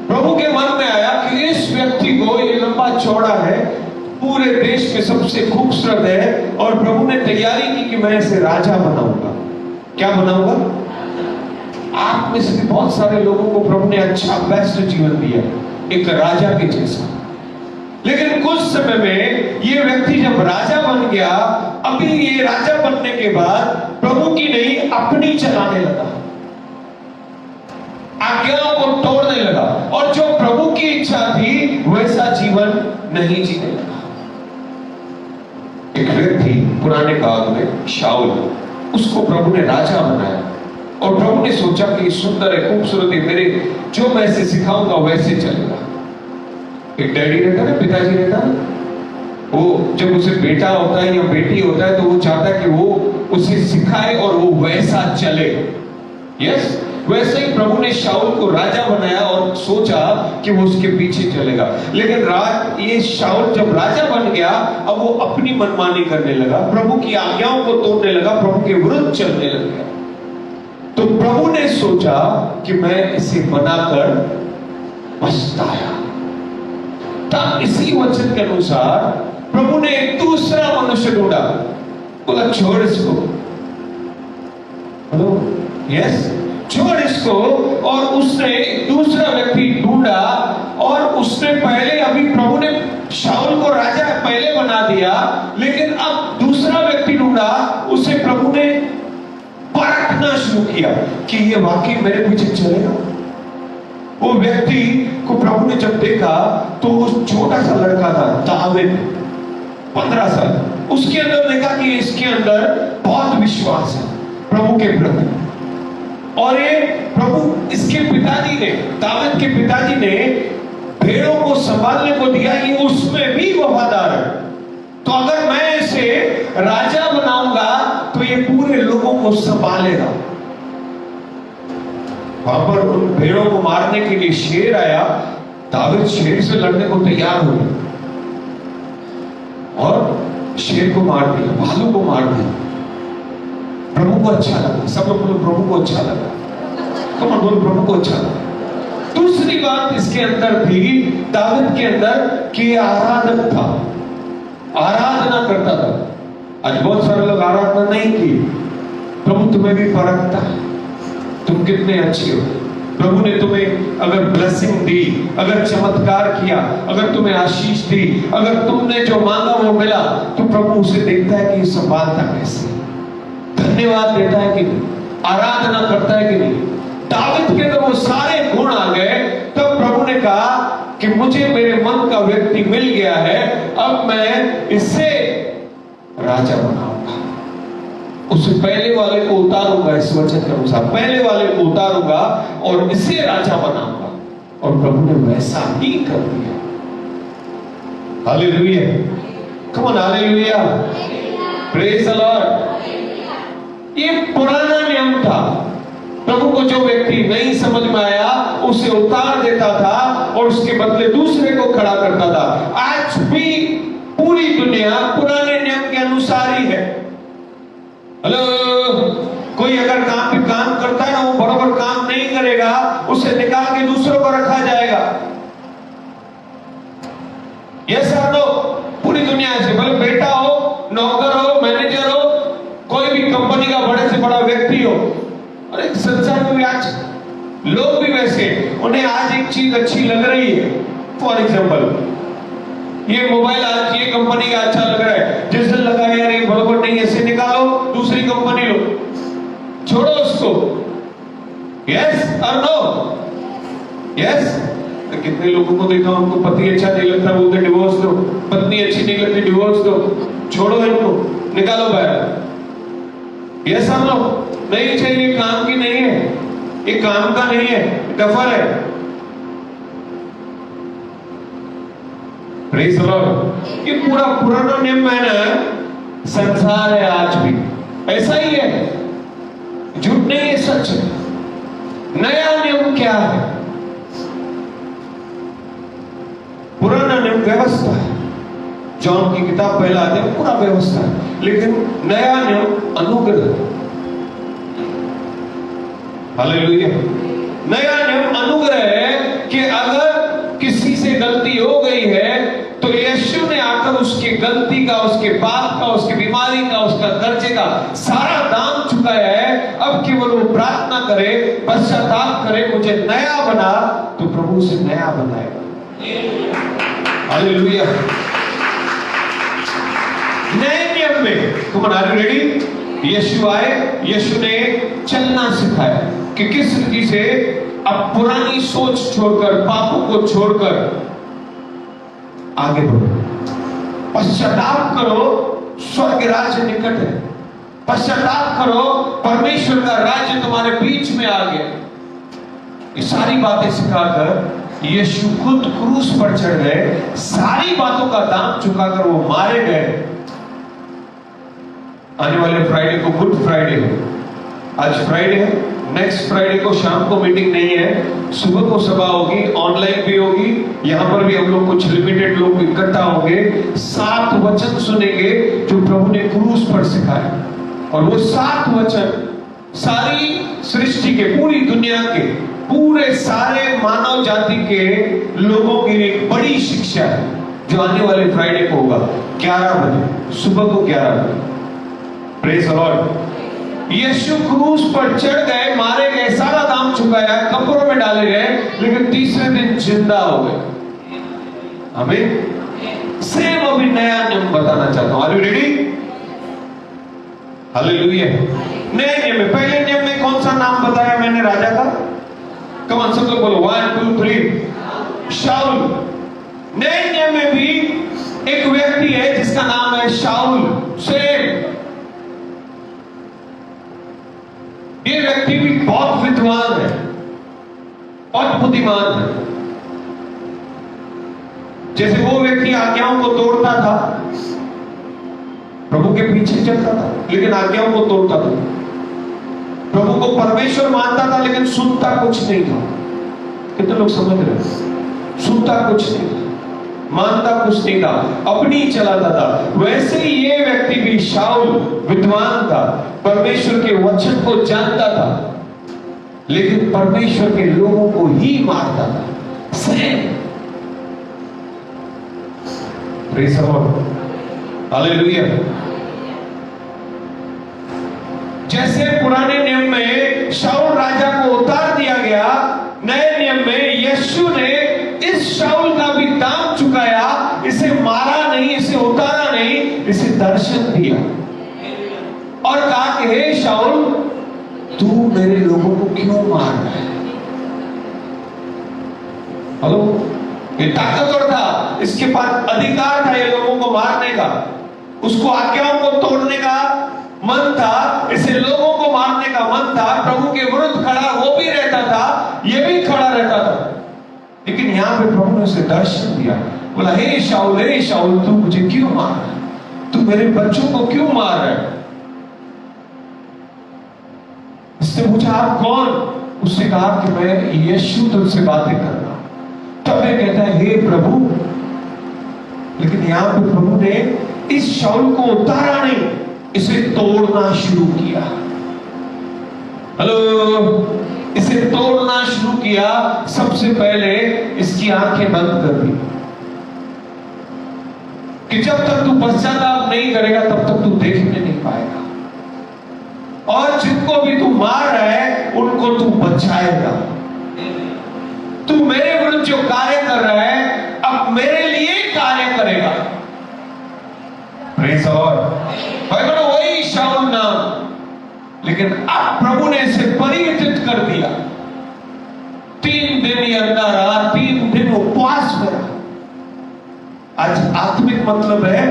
प्रभु के मन में आया कि इस व्यक्ति को, ये लंबा चौड़ा है, पूरे देश में सबसे खूबसूरत है, और प्रभु ने तैयारी की कि मैं इसे राजा बनाऊंगा। क्या बनाऊंगा? आप में से बहुत सारे लोगों को प्रभु ने अच्छा बेस्ट जीवन दिया, एक राजा के जैसा। लेकिन कुछ समय में ये व्यक्ति जब राजा बन गया, अभी ये राजा बनने के बाद प्रभु की नहीं अपनी चलाने लगा, आज्ञाओं को तोड़ने लगा, और जो प्रभु की इच्छा थी वैसा जीवन नहीं जीने लगा। एक व्यक्ति पुराने काल में शाऊल, उसको प्रभु ने राजा बनाया, और प्रभु ने सोचा कि सुंदर है, खूबसूरत है, मेरे जो मैं इसे सिखाऊंगा वैसे चलेगा। एक डैडी रहता है, पिताजी रहता है, वो जब उसे बेटा होता है या बेटी होता है तो वो चाहता है कि वो उसे सिखाए और वो वैसा चले। यस, वैसे ही प्रभु ने शाऊल को राजा बनाया और सोचा कि वो उसके पीछे चलेगा। लेकिन ये शाऊल जब राजा बन गया, अब वो अपनी मनमानी करने लगा, प्रभु की आज्ञाओं को तोड़ने लगा, प्रभु के विरुद्ध चलने लग गया। तो प्रभु ने सोचा कि मैं इसे बनाकर पछताया। तब इसी वचन के अनुसार प्रभु ने एक दूसरा मनुष्य ढूंढा, बोला छोड़ इसको। हेलो, यस, छोड़ इसको। और उसने एक दूसरा व्यक्ति ढूंढा, और उसने पहले, अभी प्रभु ने शाऊल को राजा पहले बना दिया, लेकिन अब दूसरा व्यक्ति ढूंढा, उसे प्रभु ने परखना शुरू किया कि ये वाकई मेरे पीछे चलेगा। वो व्यक्ति को प्रभु ने जब देखा तो वो छोटा सा लड़का था, दाऊद, 15 साल। उसके अंदर देखा कि इसके अंदर बहुत विश्वास प्रभु के प्रति। और ये प्रभु इसके पिताजी ने, दाऊद के पिताजी ने भेड़ों को संभालने को दिया, ये उसमें भी वफादार है। तो अगर मैं इसे राजा बनाऊंगा तो ये पूरे लोगों को संभालेगा। वहां पर उन भेड़ों को मारने के लिए शेर आया, दाऊद शेर से लड़ने को तैयार हो गया और शेर को मार दिया, भालू को मार दिया। प्रभु को अच्छा लगा, सब लोग बोलो प्रभु को अच्छा लगा, कौन बोलो प्रभु को अच्छा लगा। दूसरी बात इसके अंदर थी, दाऊद के अंदर कि आराधक था, आराधना करता था। आज बहुत सारे लोग आराधना नहीं की। प्रभु तुम्हें भी परखता है, तुम कितने अच्छे हो। प्रभु ने तुम्हें अगर ब्लेसिंग दी, अगर चमत्कार किया, अगर तुम्हें आशीष दी, अगर तुमने जो मांगा वो मिला, तो प्रभु उसे देखता है कि ये संभालता कैसे, धन्यवाद देता है कि नहीं, आराधना करता है कि नहीं। दाऊद के अंदर वो सारे गुण आ गए। तब प्रभु ने कहा कि मुझे मेरे मन का व्यक्ति मिल गया है, अब मैं इसे राजा बनाऊंगा। उससे पहले वाले को उतारूंगा, इस वचन के अनुसार पहले वाले को उतारूंगा और इसे राजा बनाऊंगा। और प्रभु ने वैसा ही कर दिया। Hallelujah, come on hallelujah, praise the Lord. ये पुराना नियम था। प्रभु को जो व्यक्ति नहीं समझ में आया उसे उतार देता था और उसके बदले दूसरे को खड़ा करता था। आज भी पूरी दुनिया पुराने नियम के अनुसार ही है। हेलो, कोई अगर काम करता है ना, वो बराबर काम नहीं करेगा, उसे निकाल के दूसरों को रखा जाएगा। यस और नो? पूरी दुनिया से, भले बेटा हो, नौकर हो, मैनेजर हो, कोई भी कंपनी का बड़े से बड़ा व्यक्ति हो, और एक संसार में भी आज लोग भी वैसे, उन्हें आज एक चीज अच्छी लग रही है। फॉर एग्जाम्पल, ये मोबाइल आज ये कंपनी का अच्छा लग रहा है, जिस दिन लगा यार ये बराबर नहीं, ऐसे निकालो, दूसरी कंपनी लो, छोड़ो उसको। यस और नो? यस। कितने लोगों को देखा, उनको पति अच्छा नहीं लगता, बोलते डिवोर्स दो, पत्नी अच्छी नहीं लगती, डिवोर्स दो, छोड़ो इनको, निकालो बाहर। यस और नो? नहीं चाहिए, काम की नहीं है, ये काम का नहीं है, डफर है। Praise the Lord. ये पूरा पुराना नियम है ना, संसार है आज भी ऐसा ही है, झूठ नहीं है, सच है। नया नियम क्या है? पुराना नियम व्यवस्था है, जॉन की किताब पहला अध्याय पूरा व्यवस्था है, लेकिन नया नियम अनुग्रह। हालेलुया। नया नियम अनुग्रह है कि अगर किसी से गलती हो गई है तो यीशु ने आकर उसकी गलती का, उसके पाप का, उसकी बीमारी का, उसका कर्जे का सारा दाम चुकाया है। अब केवल वो प्रार्थना करे, पश्चाताप करे, मुझे नया बना, तो प्रभु उसे नया बनाएगा। हालेलुया। नए नियम में, तुम आर यू रेडी? यीशु आए, यीशु ने चलना सिखाया कि किस रीति से अब पुरानी सोच छोड़कर, पापों को छोड़कर आगे बढ़ो, पश्चाताप करो, स्वर्ग राज्य निकट है। पश्चाताप करो, परमेश्वर का राज्य तुम्हारे बीच में आ गया। ये सारी बातें सिखाकर यीशु खुद क्रूस पर चढ़ गए, सारी बातों का दाम चुकाकर वो मारे गए। आने वाले फ्राइडे को गुड फ्राइडे है, आज फ्राइडे है, नेक्स्ट फ्राइडे को शाम को मीटिंग नहीं है, सुबह को सभा होगी, ऑनलाइन भी होगी, यहां पर भी हम लोग कुछ लिमिटेड लोग इकट्ठा होंगे, 7 वचन सुनेंगे जो प्रभु ने क्रूस पर सिखाए। और वो 7 वचन सारी सृष्टि के, पूरी दुनिया के, पूरे सारे मानव जाति के लोगों के लिए एक बड़ी शिक्षा है, जो आने वाले फ्राइडे को होगा 11 बजे, सुबह को 11 बजे। Praise the Lord. यीशु क्रूस पर चढ़ गए, मारे गए, सारा दाम चुकाया, कब्रों में डाले गए, लेकिन तीसरे दिन जिंदा हो गए। हमें सेम अभी नया नियम बताना चाहता हूं। Are you ready? हालेलुया। नए नियम में, पहले नियम में कौन सा नाम बताया मैंने राजा का? कम ऑन, सब लोग बोलो 1 2 3, शाऊल। नए नियम में भी एक व्यक्ति है जिसका नाम है शाऊल। सेम व्यक्ति भी बहुत विद्वान है, बहुत बुद्धिमान है। जैसे वो व्यक्ति आज्ञाओं को तोड़ता था, प्रभु के पीछे चलता था लेकिन आज्ञाओं को तोड़ता था, प्रभु को परमेश्वर मानता था लेकिन सुनता कुछ नहीं था। कितने लोग समझ रहे हैं? सुनता कुछ नहीं था, मानता कुछ नहीं था, अपनी ही चलाता था। वैसे ही ये व्यक्ति भी शाऊल विद्वान था, परमेश्वर के वचन को जानता था, लेकिन परमेश्वर के लोगों को ही मारता था। Same praise the Lord, hallelujah. जैसे पुराने नियम में शाऊल राजा को उतार दिया गया, नए नियम में यीशु ने इस शाऊल का भी दाम चुकाया। इसे मारा नहीं, इसे उतारा नहीं, इसे दर्शन दिया और कहा कि हे शाऊल, तू मेरे लोगों को क्यों मार रहा है? हेलो, ये ताकतवर था, इसके पास अधिकार था ये लोगों को मारने का, उसको आज्ञाओं को तोड़ने का मन था, इसे लोगों को मारने का मन था। प्रभु के विरुद्ध खड़ा वो भी रहता था, ये भी खड़ा रहता था, लेकिन यहां पे प्रभु ने उसे दर्शन दिया। बोला, हे शाऊल, तू मुझे क्यों मार रहा है? तू मेरे बच्चों को क्यों मार रहा है? इसने पूछा, आप कौन? उसने कहा कि मैं यीशु तुझसे बातें कर रहा हूं। तब मैं कहता है, हे प्रभु। लेकिन यहां पे प्रभु ने इस शाऊल को उतारा नहीं, इसे तोड़ना शुरू किया। हेलो, इसे तोड़ना शुरू किया। सबसे पहले इसकी आंखें बंद कर दी कि जब तक तू पश्चाताप नहीं करेगा तब तक तू देखने नहीं पाएगा, और जिनको भी तू मार रहा है उनको तू बचाएगा। तू मेरे विरुद्ध जो कार्य कर रहा है अब मेरे लिए कार्य करेगा। Praise the Lord. भाई वही शाऊल नाम, लेकिन अब प्रभु ने इसे परिवर्तित कर दिया। 3 दिन ये अंधा रहा, 3 दिन उपवास में रहा। आज आत्मिक मतलब है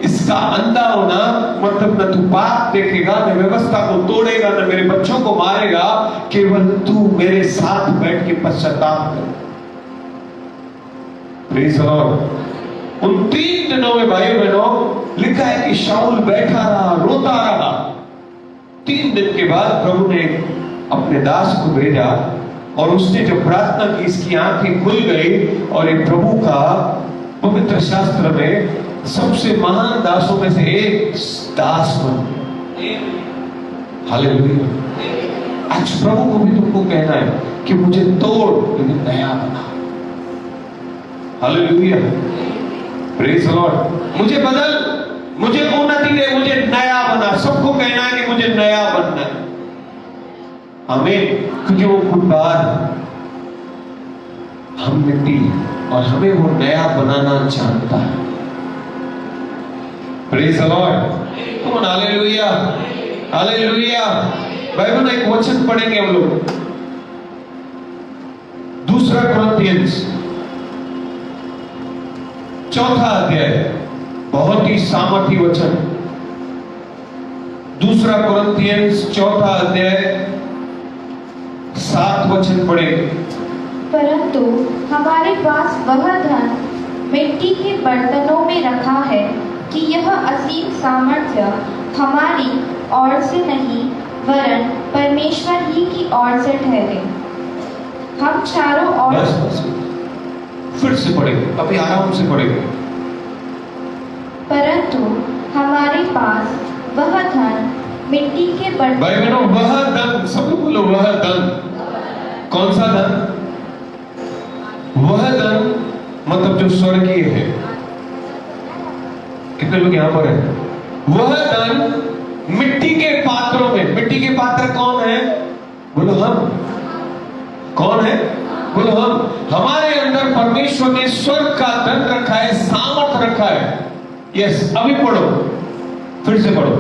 इसका अंधा होना, मतलब न तू पाप देखेगा, न व्यवस्था को तोड़ेगा, न मेरे बच्चों को मारेगा, केवल तू मेरे साथ बैठ के पश्चाताप कर। Praise the Lord. उन 3 दिनों में भाइयों बहनों लिखा है कि शाऊल बैठा रहा, रोता रहा। 3 दिन के बाद प्रभु ने अपने दास को भेजा और उसने जब प्रार्थना की, इसकी आंखें खुल गई और एक प्रभु का पवित्र शास्त्र में सबसे महान दासों में से एक दास बन गया। हालेलुया। आज प्रभु को भी तुमको कहना है कि मुझे तोड़ लेकिन नया बना। Hallelujah, praise the Lord. मुझे बदल, मुझे उन्नति दे, मुझे नया बना। सबको कहना है कि मुझे नया बनना है। हमें, क्योंकि वो खुदबार, हम मिट्टी और हमें वो नया बनाना चाहता है। Praise the Lord. Come on, hallelujah, hallelujah. Bible में एक वचन पढ़ेंगे हम लोग, 2 कुरिन्थियंस 4 अध्याय, बहुत ही सामर्थी वचन। 2 कुरिन्थियंस 4 अध्याय 7 वचन पढ़ेंगे। परंतु हमारे पास वह धन मिट्टी के बर्तनों में रखा है कि यह असीम सामर्थ्य हमारी ओर से नहीं वरन परमेश्वर ही की ओर से ठहरे। हम चारों ओर, बस फिर से पढ़ेंगे, अभी आराम से पढ़ेंगे। परंतु हमारे पास वह धन मिट्टी के बर्तन, भाई बहनों, वह धन, सब लोग बोलो वह धन। कौन सा धन? वह धन मतलब जो स्वर्गीय है। कितने लोग यहां पर हैं? वह धन मिट्टी के पात्रों में। मिट्टी के पात्र कौन है? बोलो हम। कौन है? बोलो हम। हमारे अंदर परमेश्वर ने स्वर्ग का धन रखा है, सामर्थ रखा है। यस, अभी पढ़ो, फिर से पढ़ो,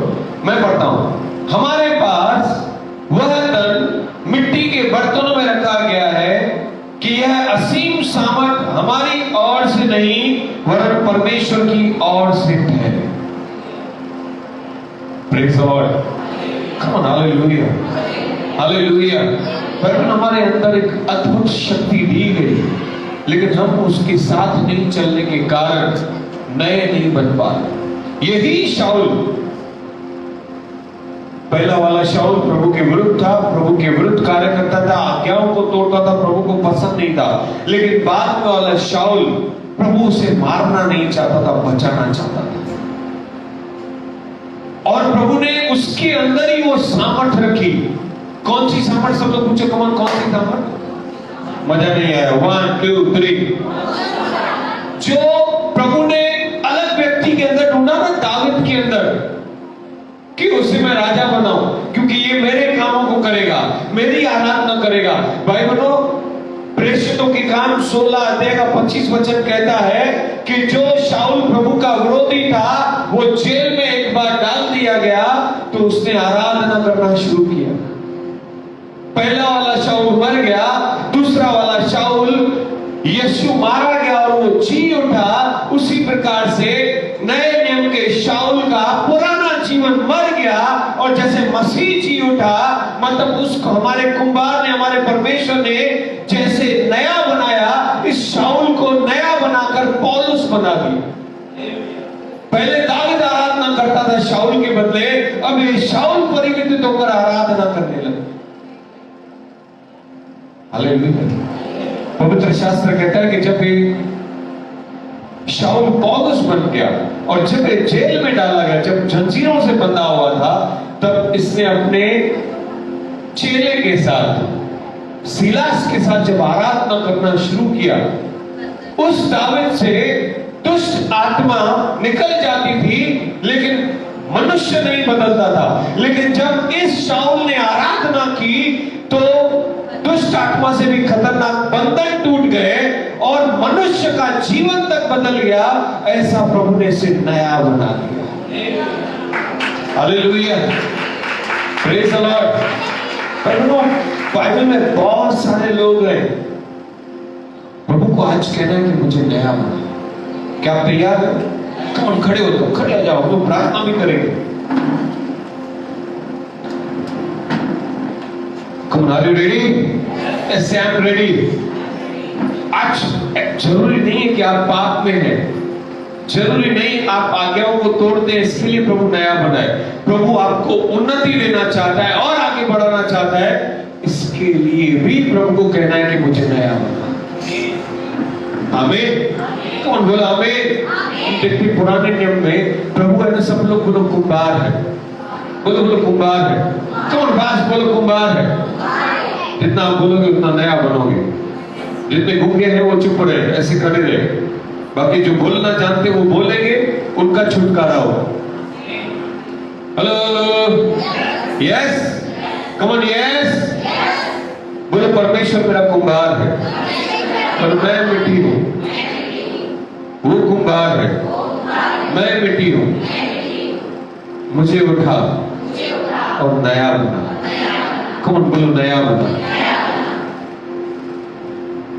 मैं पढ़ता हूं। हमारे पास वह धन मिट्टी के बर्तनों में रखा गया है कि यह असीम सामर्थ हमारी ओर से नहीं वरन परमेश्वर की ओर से ठहरे। Praise the Lord. Come on, hallelujah. Hallelujah. परंतु हमारे अंदर एक अद्भुत शक्ति दी गई, लेकिन हम उसके साथ नहीं चलने के कारण नए नहीं बन पा रहे। यही शाऊल, पहला वाला शाऊल प्रभु के विरुद्ध था, प्रभु के विरुद्ध कार्य करता था, आज्ञाओं को तोड़ता था, प्रभु को पसंद नहीं था। लेकिन बाद में वाला शाऊल प्रभु उसे मारना नहीं चाहता था, बचाना चाहता था। और प्रभु ने उसके अंदर ही वो सामर्थ रखी। कौन सी सामर्थ? सब लोग पूछे, कौन सी सामर्थ? मजा नहीं आया। 1 2 3। जो प्रभु ने अलग व्यक्ति के अंदर ढूंढा ना, दाऊद के अंदर, कि उसे मैं राजा बनाऊं, क्योंकि ये मेरे कामों को करेगा, मेरी आराधना करेगा। भाई बनो, प्रेषितों के काम 16 अध्याय का 25 वचन कहता है कि जो शाऊल प्रभु का विरोधी था, वो जेल में एक बार डाल दिया गया तो उसने आराधना करना शुरू किया। पहला वाला शाऊल मर गया, दूसरा वाला शाऊल यीशु मारा गया और वो जी उठा। उसी प्रकार से नए नियम के शाऊल का पुराना जीवन मर गया और जैसे मसीह जी उठा, मतलब उसको हमारे कुंभार ने, हमारे परमेश्वर ने जैसे नया बनाया, इस शाऊल को नया बनाकर पौलुस बना दिया। पहले दाऊद आराधना करता था शाऊल के बदले, अब ये शाऊल परिवर्तित होकर आराधना करने लगा। हालेलुया। पवित्र शास्त्र कहता है कि जब ये शाऊल पौलुस बन गया और जब ये जेल में डाला गया, जब जंजीरों से बंधा हुआ था, तब इसने अपने चेले के साथ, सीलास के साथ जब आराधना करना शुरू किया, उस दाऊद से दुष्ट आत्मा निकल जाती थी, लेकिन मनुष्य नहीं बदलता था। लेकिन जब इस शाऊल ने आराधना की तो दुष्ट आत्मा से भी खतरनाक बंधन टूट गए और मनुष्य का जीवन तक बदल गया। ऐसा प्रभु ने इसे नया बना दिया। Hallelujah, praise the Lord. Bible में बहुत सारे लोग हैं, प्रभु को आज कहना है कि मुझे नया बना। क्या आप तैयार हैं? कौन खड़े हो? तो खड़े आ जाओ, हम लोग प्रार्थना भी करेंगे। Come on, are you ready? Yes, I am ready. आज जरूरी नहीं है कि आप पाप में हैं, जरूरी नहीं आप आज्ञाओं को तोड़ते हैं, इसके लिए प्रभु नया बनाए। प्रभु आपको उन्नति देना चाहता है और आगे बढ़ाना चाहता है, इसके लिए भी प्रभु को कहना है कि मुझे नया बना। आमीन। कौन बोला आमीन? देखिए पुराने नियम में प्रभु है ना, सब लोग बोलो कुंभार है, बोलो बोलो कुंभार है। कौन बात? बोलो कुंभार है। जितना आप बोलोगे उतना नया बनोगे। जितने गूंगे हैं वो चुप रहे, ऐसे खड़े रहे, बाकी जो बोलना जानते वो बोलेंगे, उनका छुटकारा हो। Hello, yes, come on, yes. बोलो परमेश्वर मेरा कुंभार है और मैं मिट्टी हूं, वो कुंभार है, मैं मिट्टी हूं, मुझे उठा और नया बना। कौन? बोलो नया बना।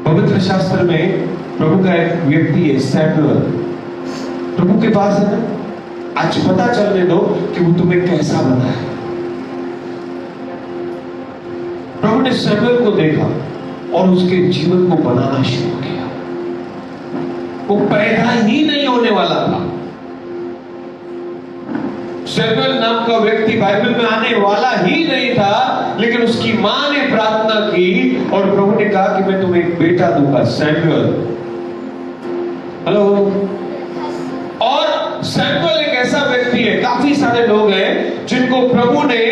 पवित्र शास्त्र में प्रभु का एक व्यक्ति है सैमुएल, प्रभु के पास है ना, आज पता चलने दो कि वो तुम्हें कैसा बना है। प्रभु ने सैमुएल को देखा और उसके जीवन को बनाना शुरू किया। वो पैदा ही नहीं होने वाला था, सैमुएल नाम का व्यक्ति बाइबल में आने वाला ही नहीं था, लेकिन उसकी मां ने प्रार्थना की और प्रभु ने कहा कि मैं तुम्हें एक बेटा दूंगा, सैमुएल। हेलो। और सैमुएल एक ऐसा व्यक्ति है, काफी सारे लोग हैं जिनको प्रभु ने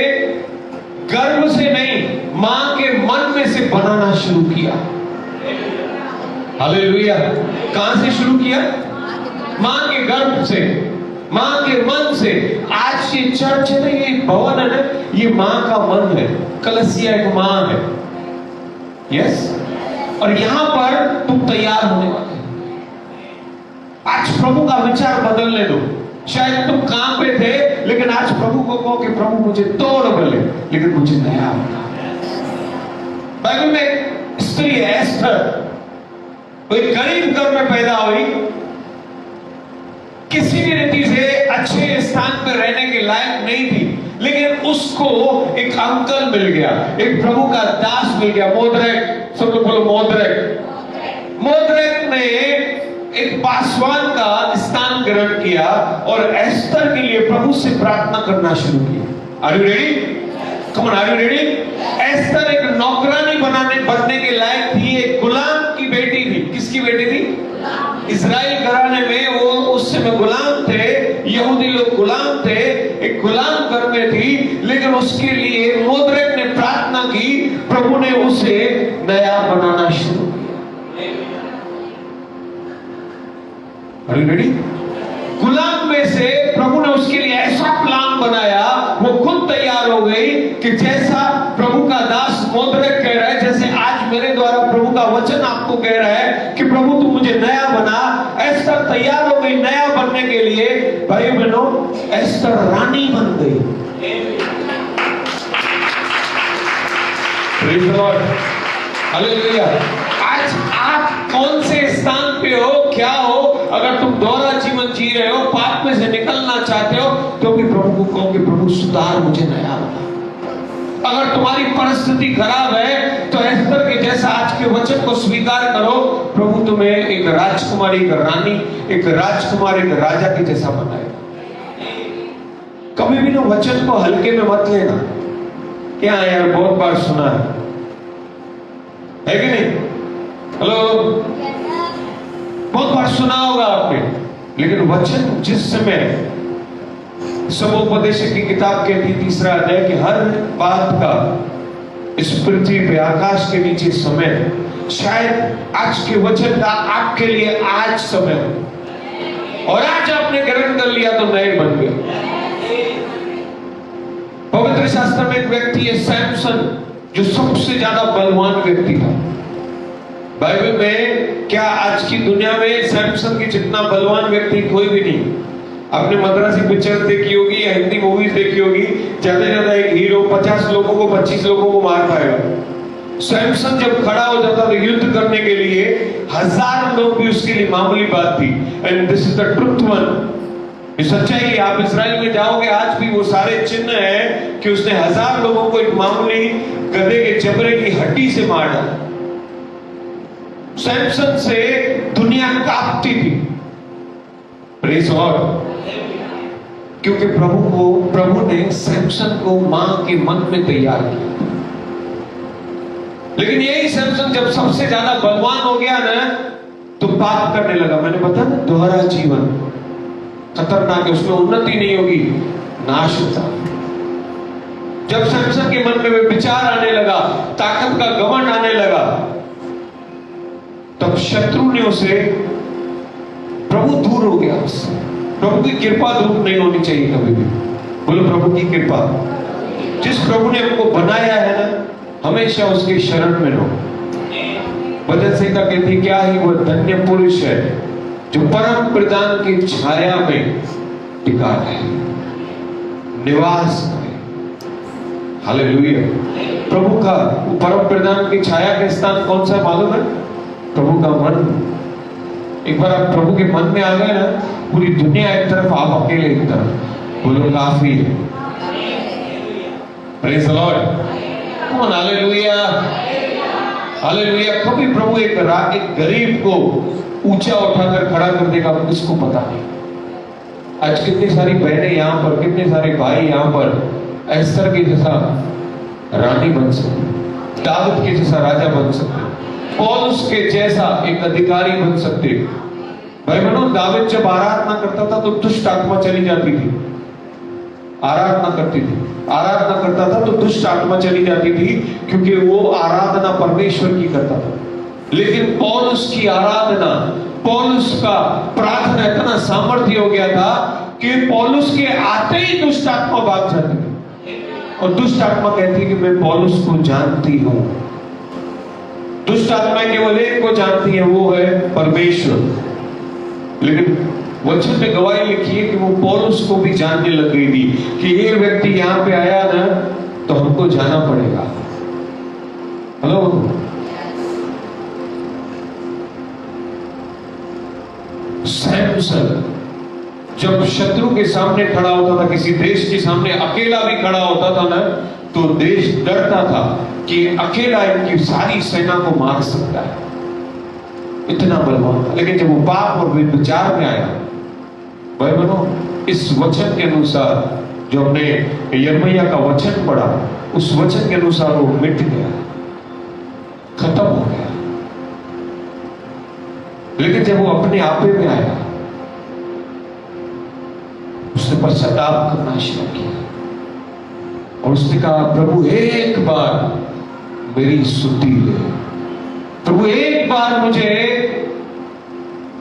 गर्भ से नहीं, मां के मन में से बनाना शुरू किया। हालेलुया। कहां से शुरू किया? मां के गर्भ से, मां के मन से। आज ये चर्च है ना, ये भवन है ना, ये मां का मन है, कलसिया एक मां है। यस। और यहां पर तुम तैयार होने वाले। आज प्रभु का विचार बदलने दो। शायद तुम काम पे थे, लेकिन आज प्रभु को कहो कि प्रभु मुझे तोड़ बदले, लेकिन मुझे नया बना। बाइबल में एक स्त्री है एस्थर, वो एक गरीब घर में पैदा हुई, किसी भी रीति से अच्छे स्थान पर रहने के लायक नहीं थी, लेकिन उसको एक अंकल मिल गया, एक प्रभु का दास मिल गया, मोद्रेक। सब लोग बोलो मोद्रेक। मोद्रेक ने एक पासवान का स्थान ग्रहण किया और एस्तर के लिए प्रभु से प्रार्थना करना शुरू किया। Are you ready? Come on, are you ready? Esther एक नौकरानी बनने के लायक थी, एक गुलाम की बेटी थी। किसकी बेटी थी? इजराइल घराने में वो उस समय गुलाम थे, यहूदी लोग गुलाम थे, एक गुलाम घर में थी, लेकिन उसके लिए मोद्रेक ने प्रार्थना की, प्रभु ने उसे नया बनाना शुरू किया। Are you ready? गुलाम में से प्रभु ने उसके लिए ऐसा प्लान बनाया, वो खुद तैयार हो गई कि जैसा प्रभु का दास मोद्रेक कह रहा है, जैसे आज मेरे द्वारा प्रभु का वचन आपको कह रहा है कि प्रभु तू मुझे नया बना, एस्तर तैयार हो गई नया बनने के लिए। भाई बहनों, एस्तर रानी बन गई। Praise the Lord. हालेलुया। आज आप कौन से स्थान पे हो, क्या हो, अगर तुम दोहरा जीवन जी रहे हो, पाप में से निकलना चाहते हो, तो भी प्रभु को कहो कि प्रभु सुधार मुझे नया बना। अगर तुम्हारी परिस्थिति खराब है तो एस्तर के जैसा आज के वचन को स्वीकार करो, प्रभु तुम्हें एक राजकुमारी, एक रानी, एक राजकुमार, एक राजा के जैसा बनाएगा। कभी भी ना वचन को हल्के में मत लेना। क्या यार, बहुत बार सुना है कि नहीं? हेलो, बहुत बार सुना होगा आपने, लेकिन वचन जिस समय सबोपदेशक की किताब कहती 3रा अध्याय कि हर बात का इस पृथ्वी पे, आकाश के नीचे समय, शायद आज के वचन का आपके लिए आज समय हो, और आज आपने ग्रहण कर लिया तो नए बन गए। पवित्र शास्त्र में एक व्यक्ति है सैमसन, जो सबसे ज्यादा बलवान व्यक्ति था बाइबल में। क्या आज की दुनिया में सैमसन की जितना बलवान व्यक्ति कोई भी नहीं। आपने मद्रासी पिक्चर देखी होगी या हिंदी मूवीज देखी होगी, ज्यादा ज्यादा एक हीरो 50 लोगों को, 25 लोगों को मार पाएगा। सैमसन जब खड़ा हो जाता तो युद्ध करने के लिए 1000 लोग भी उसके लिए मामूली बात थी। And this is the truth one, ये सच्चाई है। आप इस्राएल में जाओगे, आज भी वो सारे चिन्ह हैं कि उसने 1000 लोगों को एक मामूली गधे के चमड़े की हड्डी से मार डाला। सैमसन से दुनिया कांपती थी। Praise God. क्योंकि प्रभु ने सैमसन को मां के मन में तैयार किया। लेकिन यही सैमसन जब सबसे ज्यादा बलवान हो गया ना, तो पाप करने लगा। मैंने बताया ना, दोहरा जीवन खतरनाक है, उसमें उन्नति नहीं होगी, नाश होता। जब सैमसन के मन में विचार आने लगा, ताकत का घमंड आने लगा, तब शत्रु ने उसे, प्रभु दूर हो गया उससे। प्रभु की कृपा दूर नहीं होनी चाहिए कभी भी। बोलो प्रभु की कृपा। जिस प्रभु ने हमको बनाया है ना, हमेशा उसके शरण में रहो। भजन संहिता कहती, क्या ही वह धन्य पुरुष है जो परम प्रधान की छाया में टिका है, निवास करे। हालेलुया। प्रभु का परम प्रधान की छाया का स्थान कौन सा मालूम है? प्रभु का मन। एक बार आप प्रभु के मन में आ गए ना, पूरी दुनिया एक तरफ, आप अकेले एक तरफ। बोलो काफी है। Praise the Lord. Come on, hallelujah, hallelujah. कभी प्रभु एक गरीब को ऊंचा उठाकर खड़ा कर देगा, किसको पता नहीं। आज कितनी सारी बहनें यहाँ पर, कितने सारे भाई यहाँ पर एस्तर के जैसा रानी बन सकते, दाऊद के जैसा राजा बन सकते, पौलुस के जैसा एक अधिकारी बन सकते। भाई बहनों, दाऊद जब आराधना करता था तो दुष्ट आत्मा चली जाती थी। आराधना करती थी, आराधना करता था तो दुष्ट आत्मा चली जाती थी, क्योंकि वो आराधना परमेश्वर की करता था। लेकिन पौलुस की आराधना, पौलुस का प्रार्थना इतना सामर्थ्य हो गया था कि पौलुस के आते ही दुष्ट आत्मा भाग जाती थी। और दुष्ट आत्मा कहती कि मैं पौलुस को जानती हूं। दुष्ट आत्मा केवल एक को जानती है, वो है परमेश्वर। लेकिन वचन में गवाही लिखी है कि वो पौलुस को भी जानने लग गई थी कि ये व्यक्ति यहाँ पे आया ना, तो हमको जाना पड़ेगा। हेलो, सैमसन जब शत्रु के सामने खड़ा होता था, किसी देश के सामने अकेला भी खड़ा होता था ना, तो देश डरता था कि अकेला इनकी सारी सेना को मार सकता है, इतना बलवान था। लेकिन जब वो पाप और विचार में आया, भाई बनो, इस वचन के अनुसार जो हमने यिर्मयाह का वचन पढ़ा, उस वचन के अनुसार वो मिट गया, खत्म हो गया। लेकिन जब वो अपने आपे में आया, उसने पश्चाताप करना शुरू किया और उसने कहा, प्रभु एक बार मेरी सुधि ले, प्रभु एक बार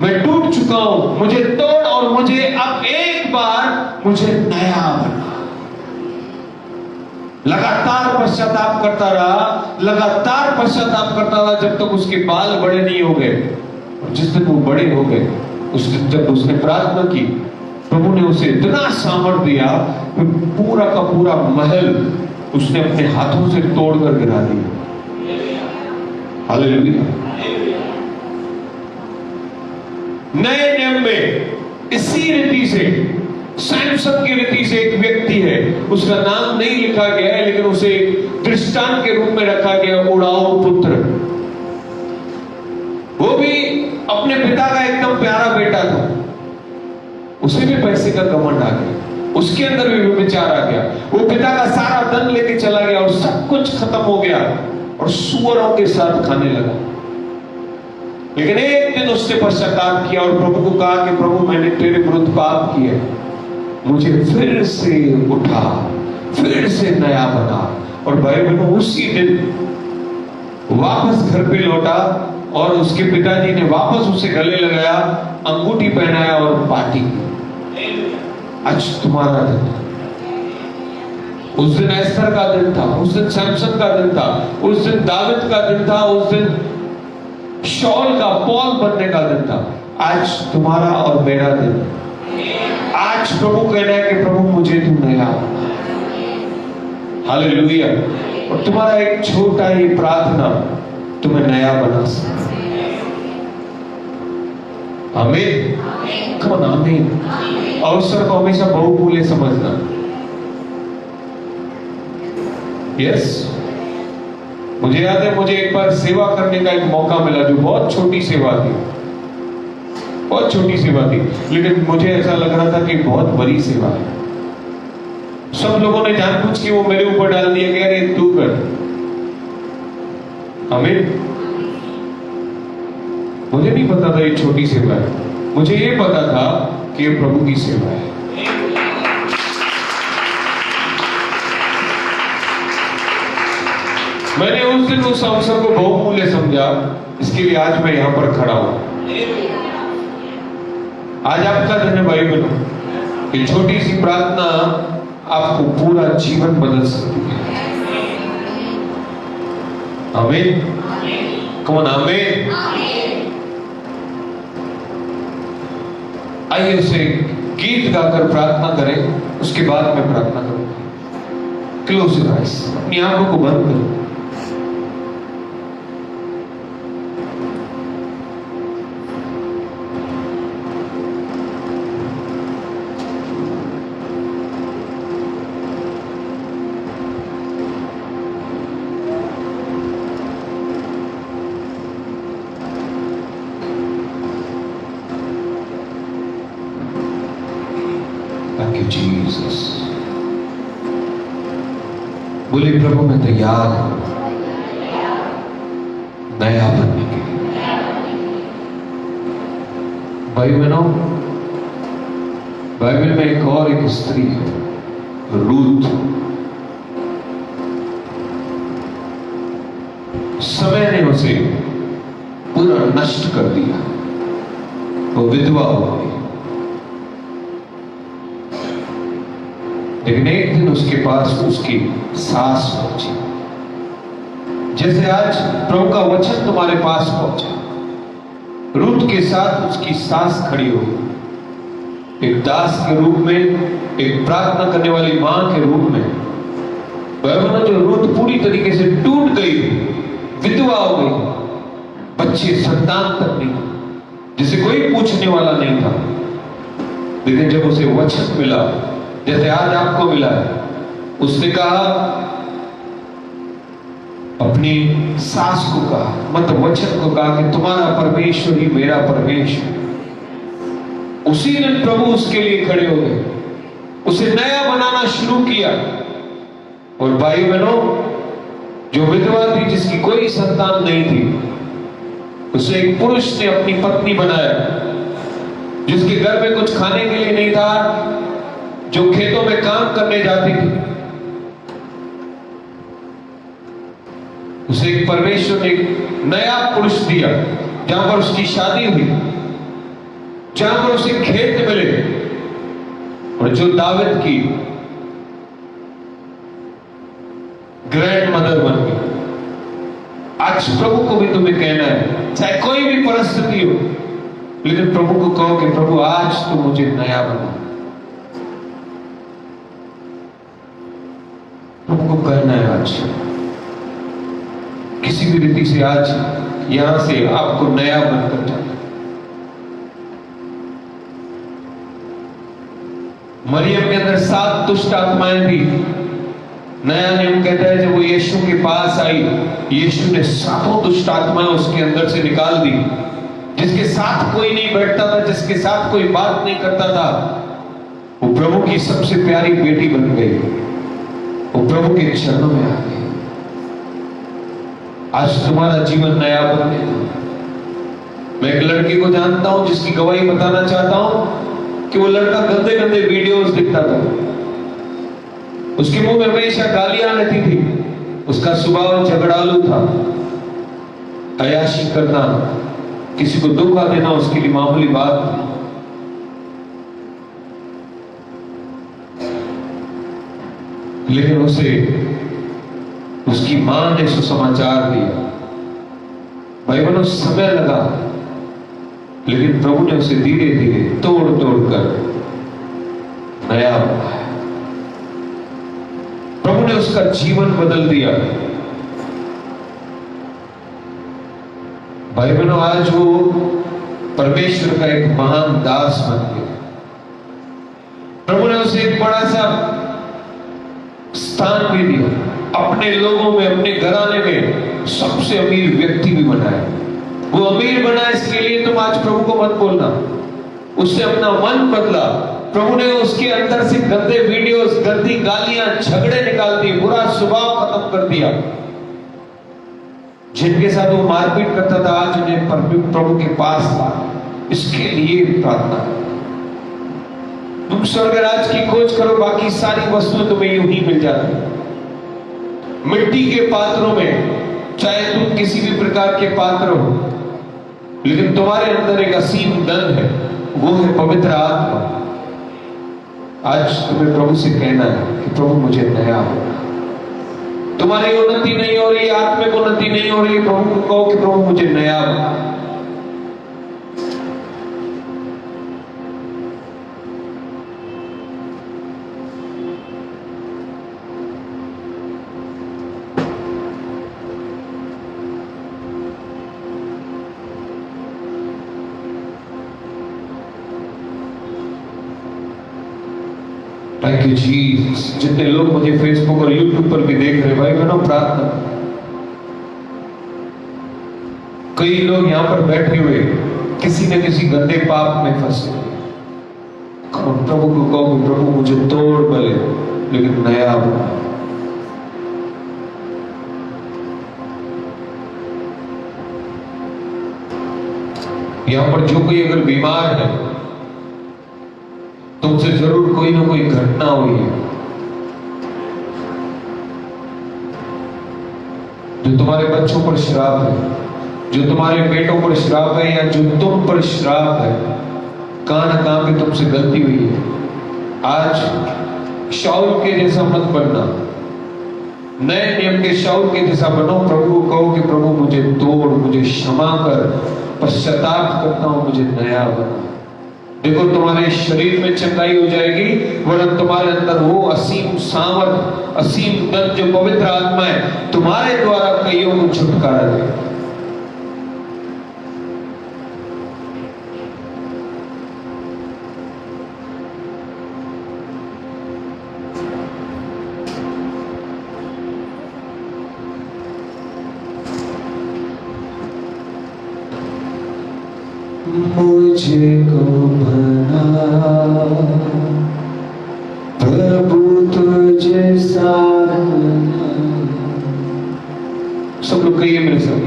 मैं टूट चुका हूं, मुझे तोड़ और मुझे अब एक बार मुझे नया बना। लगातार पश्चाताप करता रहा, लगातार पश्चाताप करता रहा, जब तक उसके बाल बड़े नहीं हो गए। जिस दिन वो बड़े हो गए, उस दिन जब उसने प्रार्थना की, प्रभु ने उसे इतना सामर्थ दिया कि पूरा का पूरा महल उसने अपने हाथों से तोड़कर गिरा दिया। हालेलुया। नए नियम में इसी रीति से, सैमसन की रीति से एक व्यक्ति है, उसका नाम नहीं लिखा गया है, लेकिन उसे दृष्टांत के रूप में रखा गया, उड़ाऊ पुत्र। वो भी अपने पिता का एकदम प्यारा बेटा था, उसे भी पैसे का घमंड आ गया, उसके अंदर भी विचार आ गया, वो पिता का सारा धन लेके चला गया और सब कुछ खत्म हो गया और सुअरों के साथ खाने लगा। लेकिन एक दिन उसने पश्चाताप किया और प्रभु को कहा कि प्रभु, मैंने तेरे विरुद्ध पाप किया, मुझे फिर से उठा, फिर से नया बना। और भाई बहनों, उसी दिन वापस घर पे लौटा और उसके पिताजी ने वापस उसे गले लगाया, अंगूठी पहनाया और पार्टी की। आज तुम्हारा दिन था। उस दिन एस्तर का दिन था, उस दिन सैमसन का दिन था, उस दिन दाविद का दिन था, उस दिन शौल का पौल बनने का दिन था। आज तुम्हारा और मेरा दिन। आज प्रभु कहना है कि प्रभु, मुझे तू नया। हालेलुया। और तुम्हारा एक छोटा ही प्रार्थना तुम्हें नया बना सकता है। आमीन। कौन आमीन। अवसर को हमेशा बहुमूल्य समझना। यस, मुझे याद है, मुझे एक बार सेवा करने का एक मौका मिला, जो बहुत छोटी सेवा थी, बहुत छोटी सेवा थी, लेकिन मुझे ऐसा लग रहा था कि बहुत बड़ी सेवा है। सब लोगों ने जानबूझ के वो मेरे ऊपर डाल दिया कि अरे तू कर। आमीन। मुझे नहीं पता था ये छोटी सेवा है, मुझे ये पता था कि ये प्रभु की सेवा है। मैंने उस दिन उस अवसर को बहुमूल्य समझा, इसके लिए आज मैं यहां पर खड़ा हूं। आज आपका दिन है भाई बहनों, ये छोटी सी प्रार्थना आपको पूरा जीवन बदल सकती है। आमीन। कौन आमीन। आइए उसे गीत गाकर प्रार्थना करें, उसके बाद मैं प्रार्थना करूंगा। क्लोज योर आइज, अपनी आंखों को बंद करो। जीसस, बोले प्रभु, मैं तैयार हूं नया बनने के लिए। भाई बहनों, बाइबल में एक स्त्री है, रूथ। समय ने उसे पूरा नष्ट कर दिया, वो विधवा हो गई। लेकिन एक दिन उसके पास उसकी सास पहुंची, जैसे आज प्रभु का वचन तुम्हारे पास पहुंचा। रूथ के साथ उसकी सास खड़ी हुई, एक दास के रूप में, एक प्रार्थना करने वाली मां के रूप में। वह जो रूथ पूरी तरीके से टूट गई, विधवा हो गई, बच्चे संतान तक नहीं, जिसे कोई पूछने वाला नहीं था। लेकिन जब उसे वचन मिला, जैसे आज आपको मिला है, उसने कहा, अपनी सास को कहा, मतलब वचन को कहा कि तुम्हारा परमेश्वर ही मेरा परमेश्वर। उसी दिन प्रभु उसके लिए खड़े हो गए, उसे नया बनाना शुरू किया। और भाई बहनों, जो विधवा थी, जिसकी कोई संतान नहीं थी, उसे एक पुरुष ने अपनी पत्नी बनाया, जिसके घर में कुछ खाने के लिए नहीं था, जो खेतों में काम करने जाती थी, उसे एक परमेश्वर ने एक नया पुरुष दिया, जहां पर उसकी शादी हुई, जहां पर उसे खेत मिले, और जो दाविद की ग्रैंड मदर बन गई। आज प्रभु को भी तुम्हें कहना है, चाहे कोई भी परिस्थिति हो, लेकिन प्रभु को कहो कि प्रभु आज तो मुझे नया बना। प्रभु को कहना है आज, किसी भी रीति से आज यहां से आपको नया बनकर जाना। मरियम के अंदर 7 दुष्ट आत्माएं थी। नया नियम कहता है, जब वो यीशु के पास आई, यीशु ने 7 दुष्ट आत्माएं उसके अंदर से निकाल दी। जिसके साथ कोई नहीं बैठता था, जिसके साथ कोई बात नहीं करता था, वो प्रभु की सबसे प्यारी बेटी बन गई, वो प्रभु के चरणों में आ गई। आज तुम्हारा जीवन नया बनने दो। मैं एक लड़की को जानता हूं, जिसकी गवाही बताना चाहता हूं कि वो लड़का गंदे गंदे वीडियोस दिखता था, उसके मुंह में हमेशा गालियां रहती थी, उसका स्वभाव झगड़ालू था, अय्याशी करना, किसी को धोखा देना उसके लिए मामूली बात थी। लेकिन उसे उसकी मां ने सुसमाचार दिया। भाई बहनों, समय लगा, लेकिन प्रभु ने उसे धीरे धीरे तोड़ तोड़ कर नया बनाया। प्रभु ने उसका जीवन बदल दिया। भाई बहनों, आज वो परमेश्वर का एक महान दास बन गया। प्रभु ने उसे एक बड़ा सा स्थान भी दिया, अपने लोगों में, अपने घराने में सबसे अमीर व्यक्ति भी बनाया। वो अमीर बना, इसके लिए तुम आज प्रभु को मत बोलना। उससे अपना मन बदला। प्रभु ने उसके अंदर से गंदे वीडियोस, गंदी गालियां, झगड़े निकाल दिए, बुरा स्वभाव खत्म कर दिया। जिनके साथ वो मारपीट करता था, आज उन्हें प्रभु के पास ला। इसके लिए प्रार्थना। तुम स्वर्ग राज की खोज करो, बाकी सारी वस्तुएं तुम्हें यूं ही मिल जाती। मिट्टी के पात्रों में, चाहे तुम किसी भी प्रकार के पात्र हो, लेकिन तुम्हारे अंदर एक असीम धन है, वो है पवित्र आत्मा। आज तुम्हें प्रभु से कहना है कि प्रभु मुझे नया बना। तुम्हारी उन्नति नहीं हो रही, आत्मिक उन्नति नहीं हो रही, प्रभु को कहो कि प्रभु मुझे नया बना। Thank you Jesus. जितने लोग मुझे फेसबुक और यूट्यूब पर भी देख रहे भाई बहनों, प्रार्थना, कई लोग यहां पर बैठे हुए किसी न किसी गंदे पाप में फंसे। प्रभु को कहो, प्रभु मुझे तोड़ भले, लेकिन नया बना। यहां पर जो कोई अगर बीमार है, तुमसे जरूर कोई ना कोई घटना हुई है जो तुम्हारे बच्चों पर श्राप है, जो तुम्हारे बेटों पर श्राप है, या जो तुम पर श्राप है। कहां ना कहां पे तुमसे गलती हुई है। आज शाऊल के जैसा मत बनना, नए नियम के शाऊल के जैसा बनो। प्रभु को कहो कि प्रभु मुझे तोड़, मुझे क्षमा कर, पश्चाताप करता हूं, मुझे नया बना। देखो, तुम्हारे शरीर में चंगाई हो जाएगी, वरन तुम्हारे अंदर वो असीम सामर्थ, असीम धन, जो पवित्र आत्मा है, तुम्हारे द्वारा कईयों को छुटकारा दे। मुझको बना प्रभु तुझे सब लोग कहिए मेरे साथ,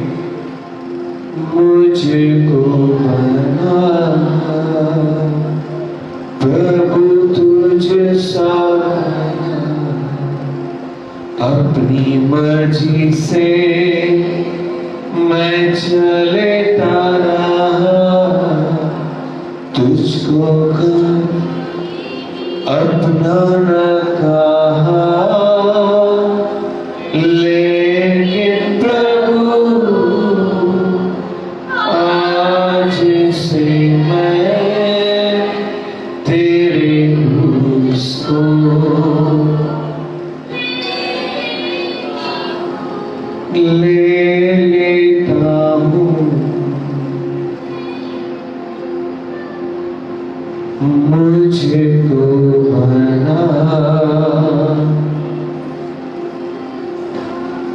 मुझको बना प्रभु तुझे अपनी मर्जी से मैं चलेता रहा, तुझको अपना न कहा, लेकिन प्रभु आज से मैं तेरे क्रूस को ले लेता हूँ, मुझको बना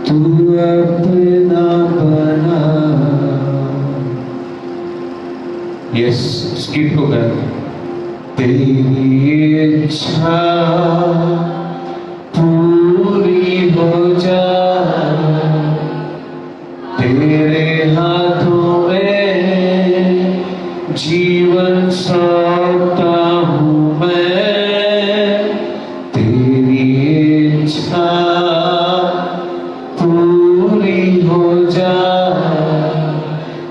तू अपना बना। यस, इस गीत को गाएं। तेरी इच्छा पूरी हो जाए, तेरे हाथों में जीवन सौंपता हूँ मैं, तेरी इच्छा पूरी हो जाए,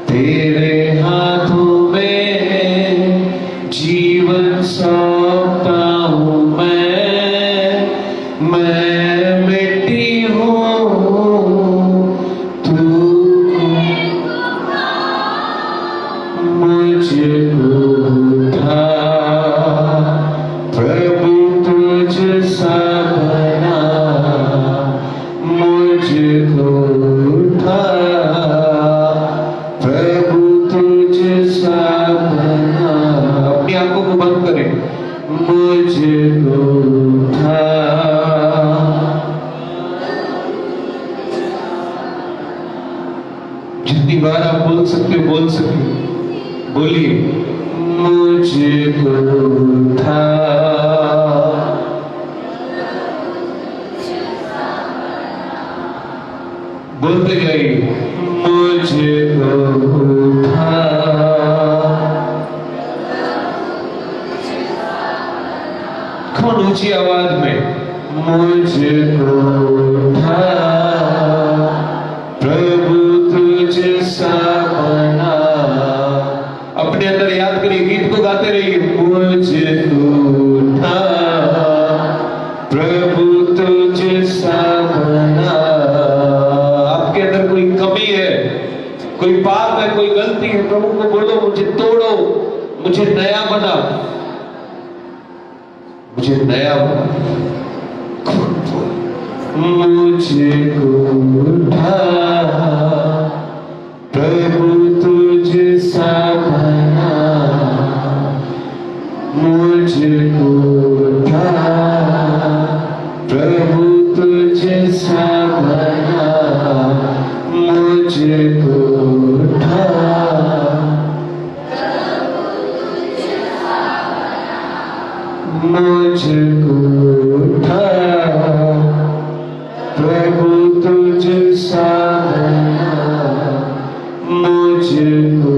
तेरे हाथों में जीवन सौंपता हूँ मैं मिट्टी हूँ, तू मुझको उठा, प्रभु तुझसा बना, मुझको उठा, प्रभु तुझसा बना। अपनी आंखों को बंद करें, मुझको उठा, जितनी बार आप बोल सकते हो बोल सकते हो, बोलिए, मुझको उठा, बोलते जाइए, मुझको उठा, कौन ऊंची आवाज में, मुझको उठा, प्रभु तुझसा बना। अपने अंदर याद करिए, गीत को गाते रहिए, मुझको उठा, प्रभु तुझसा बना। आपके अंदर कोई कमी है, कोई पाप है, कोई गलती है, प्रभु को बोलो, मुझे तोड़ो, मुझे नया बना, मुझे नया बना। मुझको उठा, प्रभु तुझसा बना, मुझको उठा, प्रभु तुझसा बना, मुझको उठा, मुझको उठा, प्रभु तुझसा बना, मुझको।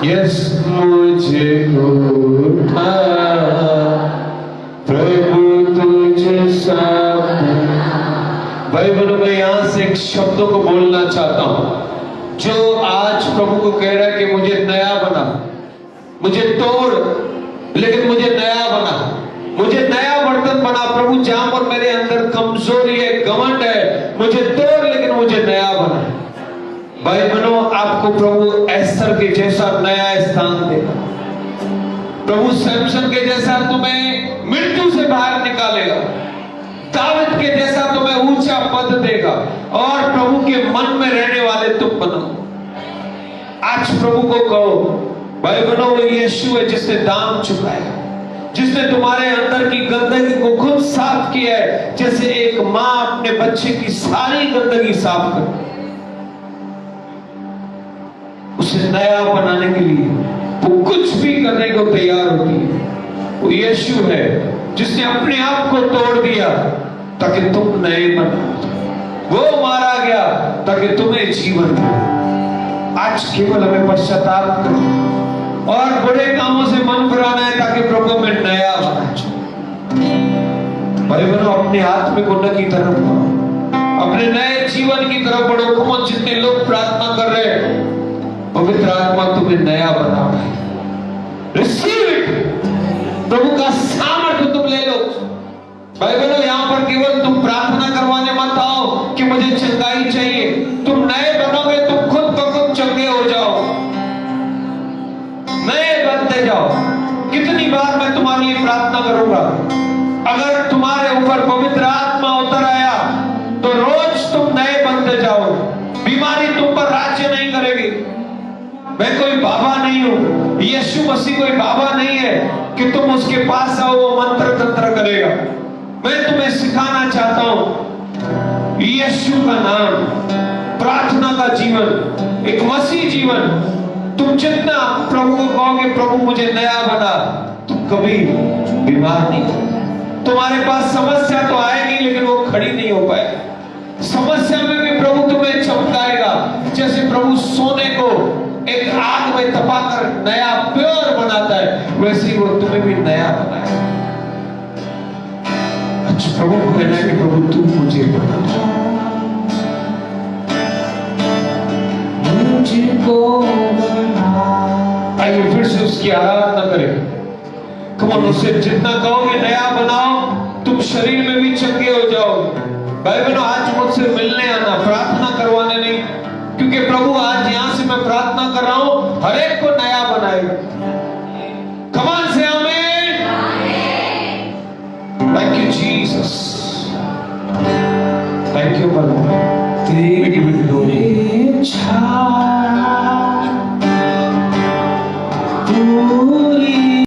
यस, मुझको उठा, प्रभु तुझसा बना। भाई बहनों, मैं यहाँ से एक शब्दों को बोलना चाहता हूँ जो आज प्रभु को कह रहा है कि मुझे नया बना, मुझे तोड़ लेकिन मुझे नया बना, मुझे नया बर्तन बना। प्रभु, जहां पर मेरे अंदर कमजोरी है, घमंड है, मुझे तोड़ लेकिन मुझे नया बना। भाई बहनों, आपको प्रभु एस्तर के जैसा नया स्थान देगा। प्रभु सैमसन के जैसा तुम्हें मृत्यु से बाहर निकालेगा, दाऊद के जैसा तुम्हें ऊंचा पद देगा, और प्रभु के मन में रहने वाले तुम बनो। आज प्रभु को कहो, भाई बहनों, वो यीशु है जिसने दाम चुकाया, जिसने तुम्हारे अंदर की गंदगी को खुद साफ किया है। जैसे एक माँ अपने बच्चे की सारी गंदगी साफ कर, उसे नया बनाने के लिए वो कुछ भी करने को तैयार होती है। वो यीशु है जिसने अपने आप को तोड़ दिया ताकि तुम नए बनो। वो मारा गया ताकि तुम्हें जीवन मिले। आज केवल हमें पश्चाताप करना और बुरे कामों से मन फिराना है ताकि प्रभु में नया बना। भाई बहनों, अपने आत्मिक उन्नति की तरफ बढ़ो, अपने नए जीवन की तरफ बढ़ो। कौन जितने लोग प्रार्थना कर रहे हैं, पवित्र आत्मा तुम्हें नया बना रहा है। Receive it. प्रभु का सामर्थ्य तुम ले लो। भाई बहनों, यहाँ पर केवल तुम प्रार्थना करवाने मत आओ कि मुझे चंगाई चाहिए। तुम नए बनोगे, तुम खुद ब खुद चंगे हो जाओ, नए बनते जाओ। कितनी बार मैं तुम्हारे लिए प्रार्थना करूंगा, अगर तुम्हारे ऊपर पवित्र आत्मा उतर आया तो रोज तुम नए बनते जाओ। बीमारी तुम पर राज्य नहीं करेगी। मैं कोई बाबा नहीं हूं, यीशु मसीह कोई बाबा नहीं है कि तुम उसके पास आओ वो मंत्र तंत्र करेगा। मैं तुम्हें सिखाना चाहता हूं यीशु का नाम, प्रार्थना का जीवन, एक मसीह जीवन। तुम जितना प्रभु को कहोगे प्रभु मुझे नया बना, तुम कभी बीमार नहीं हो। तुम्हारे पास समस्या तो आएगी लेकिन वो खड़ी नहीं हो पाएगी। समस्या में भी प्रभु तुम्हें चमकाएगा। जैसे प्रभु सोने को एक आग में तपाकर नया प्योर बनाता है, वैसे ही वो तुम्हें भी नया बनाएगा। अच्छा, प्रभु को कहना है कि प्रभु तुम मुझे बना दो, मुझको बना। आइए फिर से उसकी आराधना करें। कम ऑन, उससे जितना कहोगे नया बनाओ, तुम शरीर में भी चंगे हो जाओगे। भाई बहनों, आज मुझसे मिलने आना, प्रार्थना करवाने नहीं, क्योंकि प्रभु आज यहां से मैं प्रार्थना कर रहा हूं हर एक को नया बनाएगा। कमान से आमीन। Thank you Jesus, thank you Prabhu.